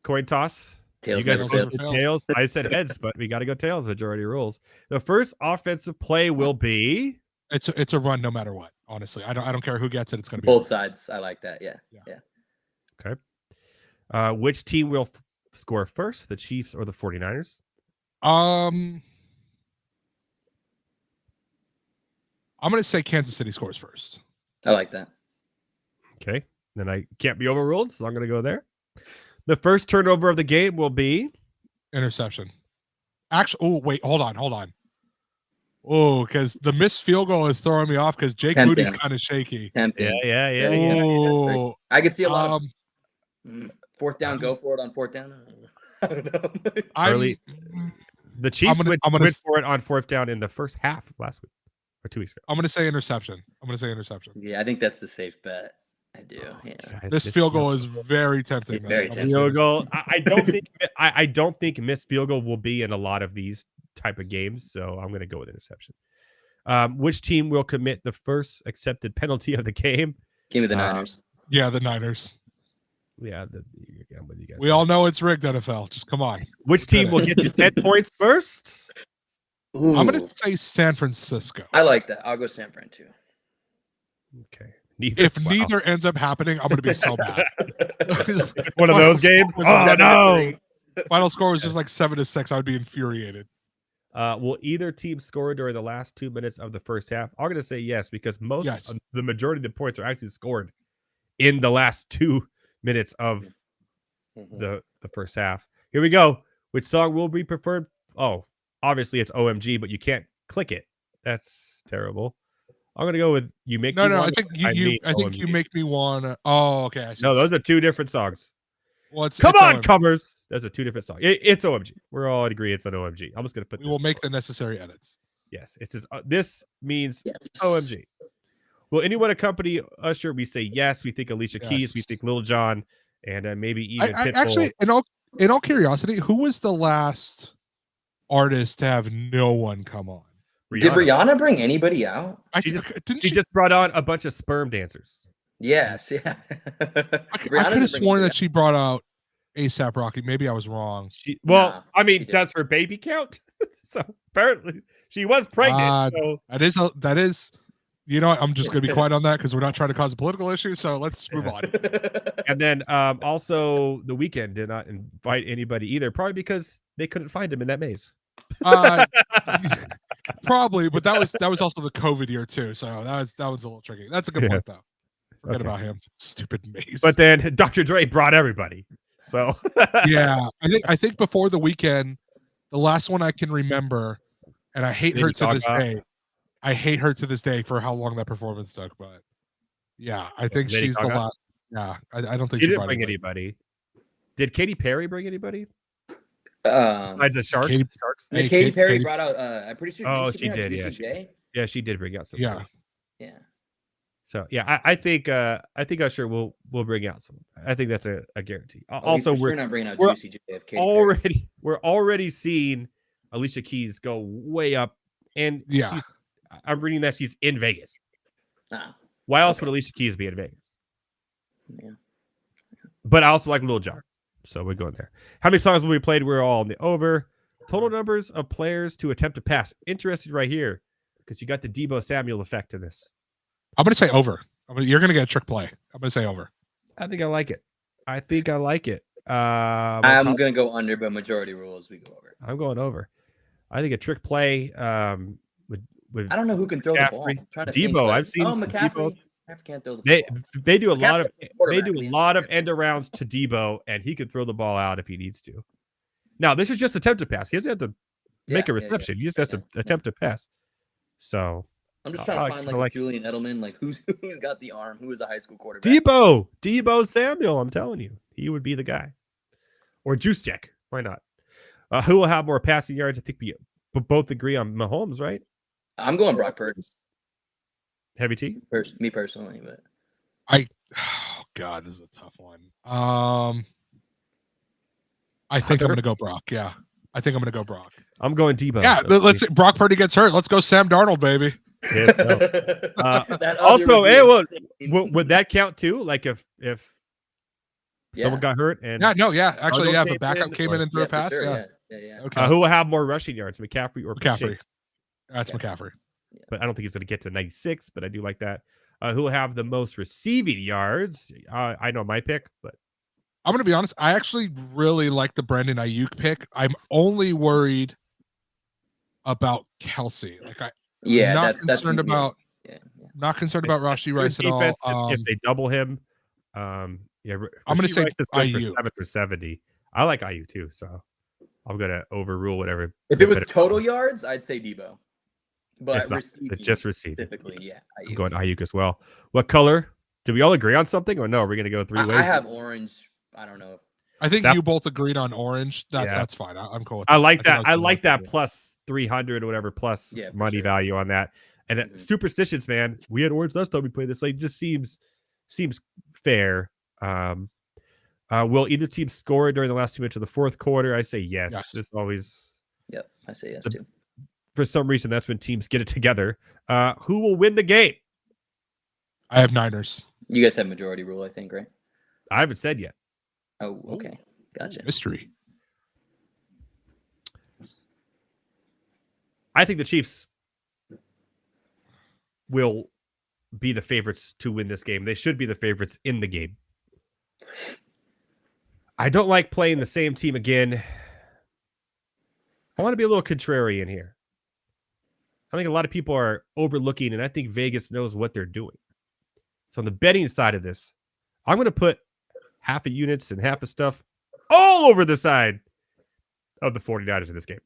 Coin toss. Tails. You guys said tails. I said heads, but we got to go tails. Majority rules. The first offensive play will be. It's a run no matter what. Honestly, I don't care who gets it. It's going to be both sides. I like that. Yeah. Okay. Which team will score first, the Chiefs or the 49ers? I'm going to say Kansas City scores first. I like that. Okay. Then I can't be overruled, so I'm going to go there. The first turnover of the game will be interception. Actually, oh, wait, hold on. Oh, because the missed field goal is throwing me off because Jake Moody's kind of shaky. Tempting. Yeah. Oh, I could see a lot of fourth down, go for it on fourth down. I don't know. Early. The Chiefs went for it on fourth down in the first half of last week or 2 weeks ago. I'm going to say interception. Yeah, I think that's the safe bet. I do. Yeah. Guys, this field goal is very tempting. Very tempting. Field goal. I don't think missed field goal will be in a lot of these type of games, so I'm going to go with interception. Which team will commit the first accepted penalty of the game? Give me the Niners. Yeah, the Niners. Yeah, I'm with you guys. We all know it's rigged, NFL. Just come on. Which team will get you 10 points first? Ooh. I'm going to say San Francisco. I like that. I'll go San Fran too. Okay. Neither ends up happening, I'm going to be so bad. One of those games? Oh, no. Final score was just like 7-6. I would be infuriated. Will either team score during the last 2 minutes of the first half? I'm going to say yes, because the majority of the points are actually scored in the last 2 minutes of the first half. Here we go. Which song will be preferred? Oh, obviously it's OMG, but you can't click it. That's terrible. I'm gonna go with You Make Me Wanna. I think You Make Me Wanna. Oh, okay. I see. No, those are two different songs. Well, Come on, OMG. Covers. Those are two different songs. It's OMG. We're all agree it's an OMG. I'm just gonna put. We will make the necessary edits. Yes, it says this means OMG. Will anyone accompany Usher? We say yes. We think Alicia Keys. We think Lil Jon, and maybe even Pitbull. Actually, in all curiosity, who was the last artist to have no one come on? Rihanna. Did Rihanna bring anybody out? She just brought on a bunch of sperm dancers. Yes, yeah. I could have sworn that she brought out A$AP Rocky. Maybe I was wrong. Does her baby count? So apparently she was pregnant. So. That is. You know what? I'm just going to be quiet on that because we're not trying to cause a political issue. So let's move on. And then also The Weeknd did not invite anybody either, probably because they couldn't find him in that maze. Probably, but that was also the COVID year too. So that was a little tricky. That's a good point though. Forget about him. Stupid maze. But then Dr. Dre brought everybody. So yeah, I think before The Weeknd, the last one I can remember, and I hate her to this day. I hate her to this day for how long that performance took, but yeah, I think she's the last. Yeah, I don't think she didn't bring anybody. Did Katy Perry bring anybody? Besides the Sharks? Katy Perry brought out. I'm pretty sure. Oh, she did. Yeah, she did bring out some. Yeah. So yeah, I think Usher will bring out some. I think that's a guarantee. Also, we're not bringing out Juicy J. We're already seeing Alicia Keys go way up, and I'm reading that she's in Vegas. Why else would Alicia Keys be in Vegas? Yeah. But I also like Lil Jon, so we're going there. How many songs will we played? We're all in the over. Total numbers of players to attempt to pass. Interested right here because you got the Deebo Samuel effect to this. I'm going to say over. You're going to get a trick play. I'm going to say over. I think I like it. I'm going to go under, but majority rules, we go over. I'm going over. I think a trick play with I don't know who can throw the ball. Deebo, I've seen McCaffrey. McCaffrey can't throw the ball. They do a lot of end arounds to Deebo, and he can throw the ball out if he needs to. Now, this is just attempted pass. He doesn't have to make a reception. He just has to attempt to pass. So I'm just trying to find like Julian Edelman, like who's got the arm, who is a high school quarterback. Deebo Samuel. I'm telling you, he would be the guy. Or Juice Jack. Why not? Who will have more passing yards? I think we both agree on Mahomes, right? I'm going Brock Purdy. Heavy T? Me personally, but oh God, this is a tough one. I think I'm going to go Brock. Yeah, I think I'm going to go Brock. I'm going Deebo. Yeah, Brock Purdy gets hurt. Let's go Sam Darnold, baby. Also, would that count too? Like if someone got hurt and actually, if a backup came in and threw a pass, sure, yeah. Okay. Who will have more rushing yards, McCaffrey or McCaffrey? That's McCaffrey. But I don't think he's going to get to 96. But I do like that. Who will have the most receiving yards? I know my pick, but I'm going to be honest. I actually really like the Brandon Ayuk pick. I'm only worried about Kelsey. Like I'm not concerned about Yeah. Not concerned about Rashee Rice at all. Defense, if they double him, yeah, I'm going to say Rice is good for IU. 7 for 70. I like IU too, so I'm gonna overrule whatever. If it was total yards, I'd say Debo. But just receiving. Specifically, yeah. I'm going Ayuk as well. What color? Did we all agree on something, or no? Are we gonna go 3 ways? I have orange. I don't know. I think you both agreed on orange. That's fine. I'm cool with that. that. I like that plus 300 or whatever plus money value on that. And superstitions, man. We had orange last time we played this. Like, just seems fair. Will either team score during the last 2 minutes of the fourth quarter? I say yes. This always. Yep, I say yes too. For some reason, that's when teams get it together. Who will win the game? I have Niners. You guys have majority rule, I think, right? I haven't said yet. Oh, okay. Gotcha. Mystery. I think the Chiefs will be the favorites to win this game. They should be the favorites in the game. I don't like playing the same team again. I want to be a little contrarian here. I think a lot of people are overlooking, and I think Vegas knows what they're doing. So on the betting side of this, I'm going to put half of units and half of stuff all over the side of the 49ers in this game.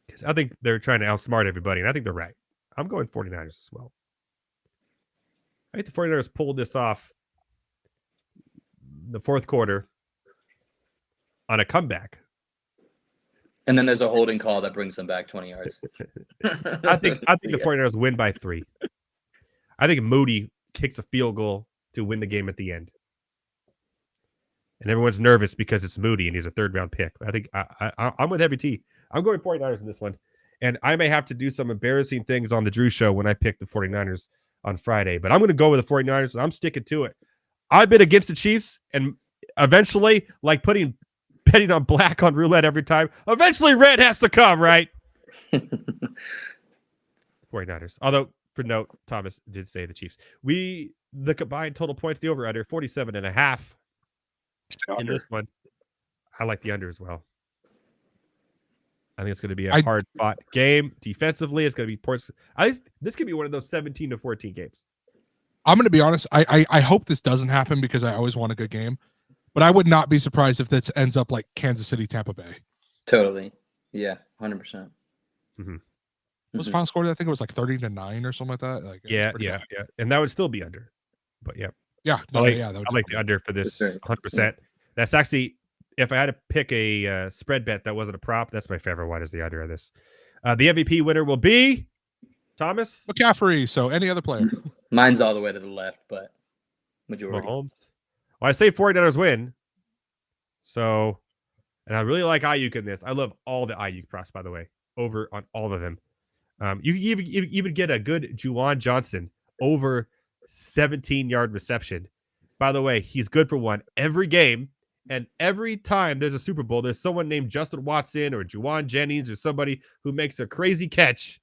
Because I think they're trying to outsmart everybody, and I think they're right. I'm going 49ers as well. I think the 49ers pulled this off the fourth quarter on a comeback. And then there's a holding call that brings them back 20 yards. I think the 49ers win by 3. I think Moody kicks a field goal to win the game at the end. And everyone's nervous because it's Moody and he's a third-round pick. I think I'm with Heavy T. I'm going 49ers in this one. And I may have to do some embarrassing things on the Drew Show when I pick the 49ers on Friday. But I'm going to go with the 49ers, and I'm sticking to it. I've been against the Chiefs, and eventually, like betting on black on roulette every time, eventually red has to come, right? 49ers. Although, for note, Thomas did say the Chiefs. The combined total points, the over-under, 47.5 in this one. I like the under as well. I think it's going to be a hard-fought game. Defensively, it's going to be points. This could be one of those 17-14 games. I'm going to be honest. I hope this doesn't happen because I always want a good game. But I would not be surprised if this ends up like Kansas City, Tampa Bay. Totally. Yeah, 100%. Mm-hmm. What was the final score? I think it was like 30-9 or something like that. Like, yeah. And that would still be under. But yeah. Yeah. I like the under for this 100%. That's actually, if I had to pick a spread bet that wasn't a prop, that's my favorite one is the under of this. The MVP winner will be Thomas McCaffrey. So any other player. Mine's all the way to the left, but majority. Mahomes. Well, I say 49ers win. So, and I really like Ayuk in this. I love all the Ayuk props, by the way, over on all of them. You even get a good Juwan Johnson over 17-yard reception. By the way, he's good for one every game. And every time there's a Super Bowl, there's someone named Justin Watson or Juwan Jennings or somebody who makes a crazy catch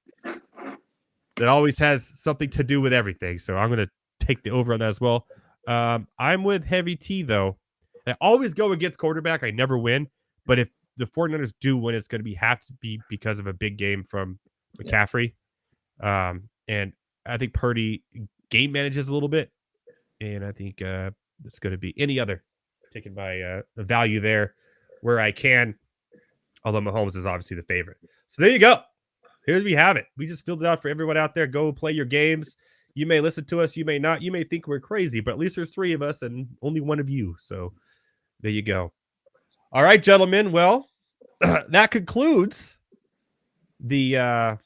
that always has something to do with everything. So I'm going to take the over on that as well. I'm with Heavy T, though. I always go against quarterback. I never win. But if the 49ers do win, it's going to have to be because of a big game from McCaffrey. And I think Purdy game manages a little bit. And I think it's going to be any other. Taking my value there where I can. Although Mahomes is obviously the favorite. So there you go. Here we have it. We just filled it out for everyone out there. Go play your games. You may listen to us. You may not. You may think we're crazy, but at least there's 3 of us and only one of you. So there you go. All right, gentlemen. Well, that concludes the God,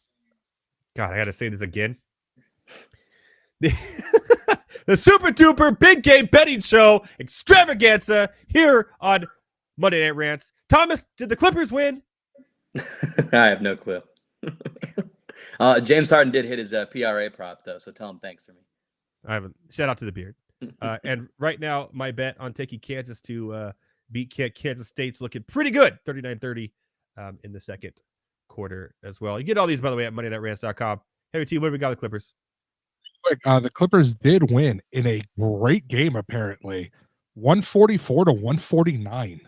I got to say this again. The Super Duper Big Game Betting Show Extravaganza here on Monday Night Rants. Thomas, did the Clippers win? I have no clue. James Harden did hit his PRA prop, though, so tell him thanks for me. I haven't. Shout out to the beard. And right now, my bet on taking Kansas to beat Kansas State's looking pretty good. 39-30 in the second quarter as well. You get all these, by the way, at MondayNightRants.com. Heavy T, what do we got the Clippers? The Clippers did win in a great game, apparently. 144-149.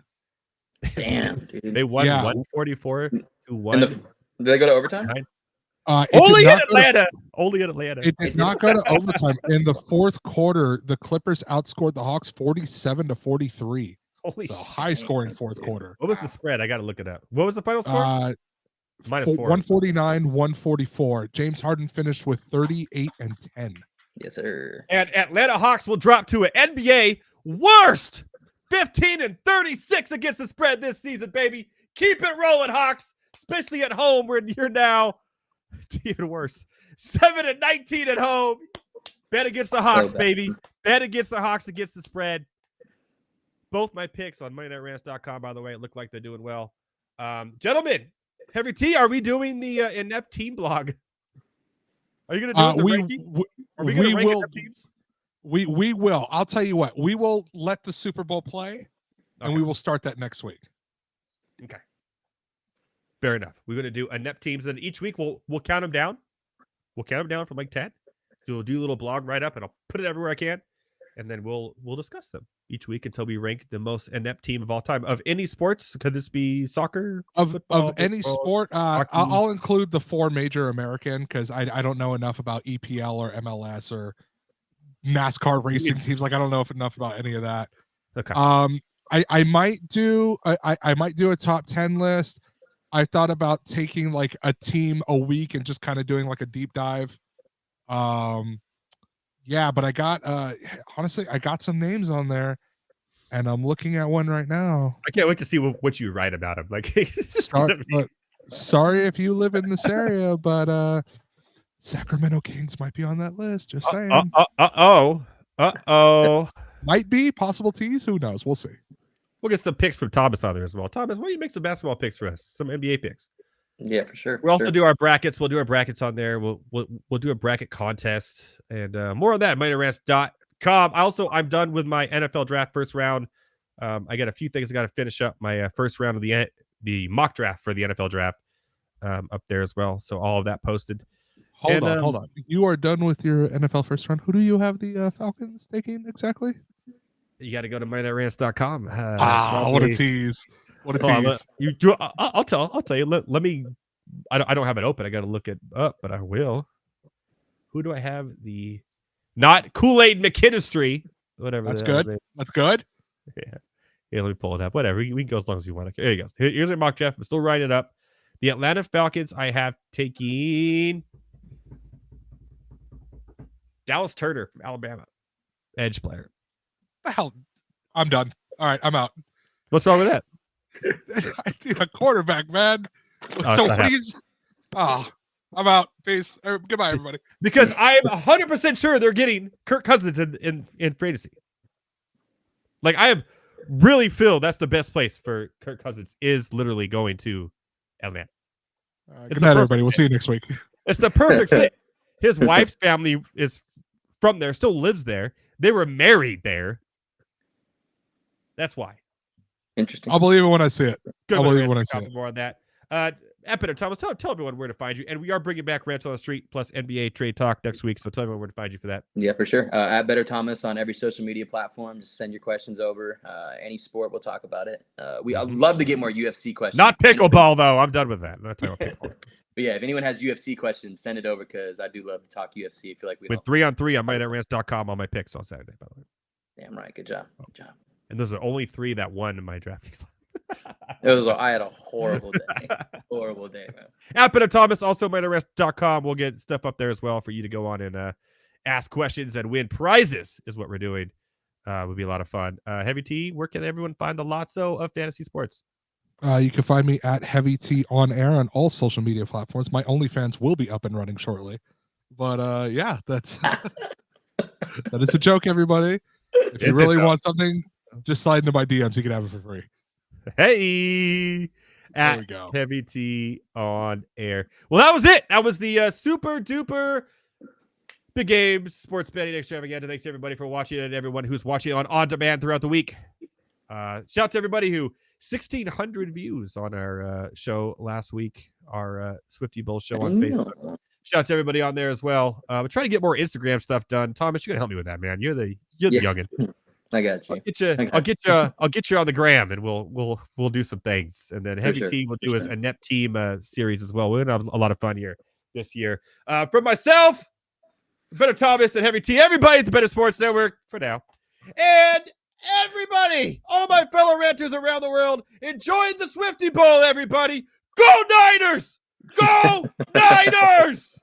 Damn, dude. They won 144-1. Did they go to overtime? Only in Atlanta. Only in Atlanta. It did not go to overtime. In the fourth quarter, the Clippers outscored the Hawks 47-43. Holy So shit. high scoring fourth quarter. What was the spread? I got to look it up. What was the final score? -4. 149-144. James Harden finished with 38 and 10. Yes, sir. And Atlanta Hawks will drop to an NBA worst 15-36 against the spread this season, baby. Keep it rolling, Hawks, especially at home where you're now even worse. 7-19 at home. Bet against the Hawks, baby. Bet against the Hawks against the spread. Both my picks on MondayNightRants.com, by the way. It looked like they're doing well. Gentlemen, Heavy T, are we doing the inept team blog? Are you going to do it? Are we going to rank inept teams? We will. I'll tell you what. We will let the Super Bowl play, and we will start that next week. Okay. Fair enough. We're going to do inept teams, and each week we'll count them down. We'll count them down from like 10. So we'll do a little blog write-up, and I'll put it everywhere I can, and then we'll discuss them each week until we rank the most inept team of all time of any sports. Could this be soccer? Football, any sport? I'll include the 4 major American because I don't know enough about EPL or MLS or NASCAR racing teams. Like I don't know enough about any of that. Okay. I might do I might do a top 10 list. I thought about taking like a team a week and just kind of doing like a deep dive. Yeah, but I got honestly I got some names on there, and I'm looking at one right now. I can't wait to see what you write about him. Like, sorry if you live in this area, but Sacramento Kings might be on that list. Just saying. Might be possible tease. Who knows? We'll see. We'll get some picks from Thomas on there as well. Thomas, why don't you make some basketball picks for us? Some NBA picks. Yeah, for sure. We'll also do our brackets. We'll do our brackets on there. We'll do a bracket contest and more on that at MondayNightRants.com. I'm done with my NFL draft first round. I got a few things I got to finish up. My first round of the mock draft for the NFL draft up there as well. So all of that posted. Hold on. You are done with your NFL first round. Who do you have the Falcons taking exactly? You got to go to MondayNightRants.com. What a tease. What a tease. You do. I'll tell you. Let me. I don't have it open. I got to look it up, but I will. Who do I have? Not Kool-Aid McKinstry. Whatever. That's good. That's good. Yeah. Let me pull it up. Whatever. We can go as long as you want. There you go. Here's my mock draft. I'm still writing it up. The Atlanta Falcons. I have taking Dallas Turner from Alabama, edge player. The hell, I'm done. All right, I'm out. What's wrong with that? I need a quarterback, man. I'm out. Peace. Goodbye, everybody. Because I'm 100% sure they're getting Kirk Cousins in fantasy. Like I really feel that's the best place for Kirk Cousins is literally going to Atlanta. Good night, everybody. We'll see you next week. It's the perfect fit. His wife's family is from there, still lives there. They were married there. That's why. Interesting. I'll believe it when I see it. Good. I'll believe it when I see it. More on that. Epidem, Thomas, tell everyone where to find you. And we are bringing back Rants on the Street plus NBA trade talk next week. So tell everyone where to find you for that. Yeah, for sure. At Better Thomas on every social media platform. Just send your questions over. Any sport, we'll talk about it. I'd love to get more UFC questions. Not pickleball, though. I'm done with that. Not talking about pickleball. But yeah, if anyone has UFC questions, send it over because I do love to talk UFC. I feel like we with 3-on-3 on MondayNightRants.com on my picks on Saturday, by the way. Damn right. Good job. Good job. And those are only 3 that won in my draft. I had a horrible day. Horrible day, man. Epidem Thomas, also MondayNightRants.com. We'll get stuff up there as well for you to go on and ask questions and win prizes is what we're doing. Would be a lot of fun. Heavy T, where can everyone find the Lotso of fantasy sports? You can find me at Heavy T on air on all social media platforms. My OnlyFans will be up and running shortly. But yeah, that is a joke, everybody. If you really want something, just slide into my DMs. You can have it for free. Hey, there we go. Heavy T on air. Well, that was it. That was the super duper big games sports betting extravaganza. Thanks to everybody for watching and everyone who's watching on demand throughout the week. Shout out to everybody who 1,600 views on our show last week, our Swifty Bowl show on Facebook. Shout out to everybody on there as well. We're trying to get more Instagram stuff done. Thomas, you gotta help me with that, man. You're the youngin. I got you. I'll get you on the gram, and we'll do some things. And then Heavy T will do his inept team series as well. We're gonna have a lot of fun here. this year. From myself, Better Thomas, and Heavy T, everybody at the Better Sports Network for now. And everybody, all my fellow ranters around the world, enjoy the Swifty Bowl, everybody. Go Niners! Go Niners!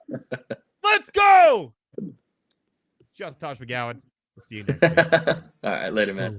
Let's go! Shout out to Tosh McGowan. We'll see you next week. All right, later, man.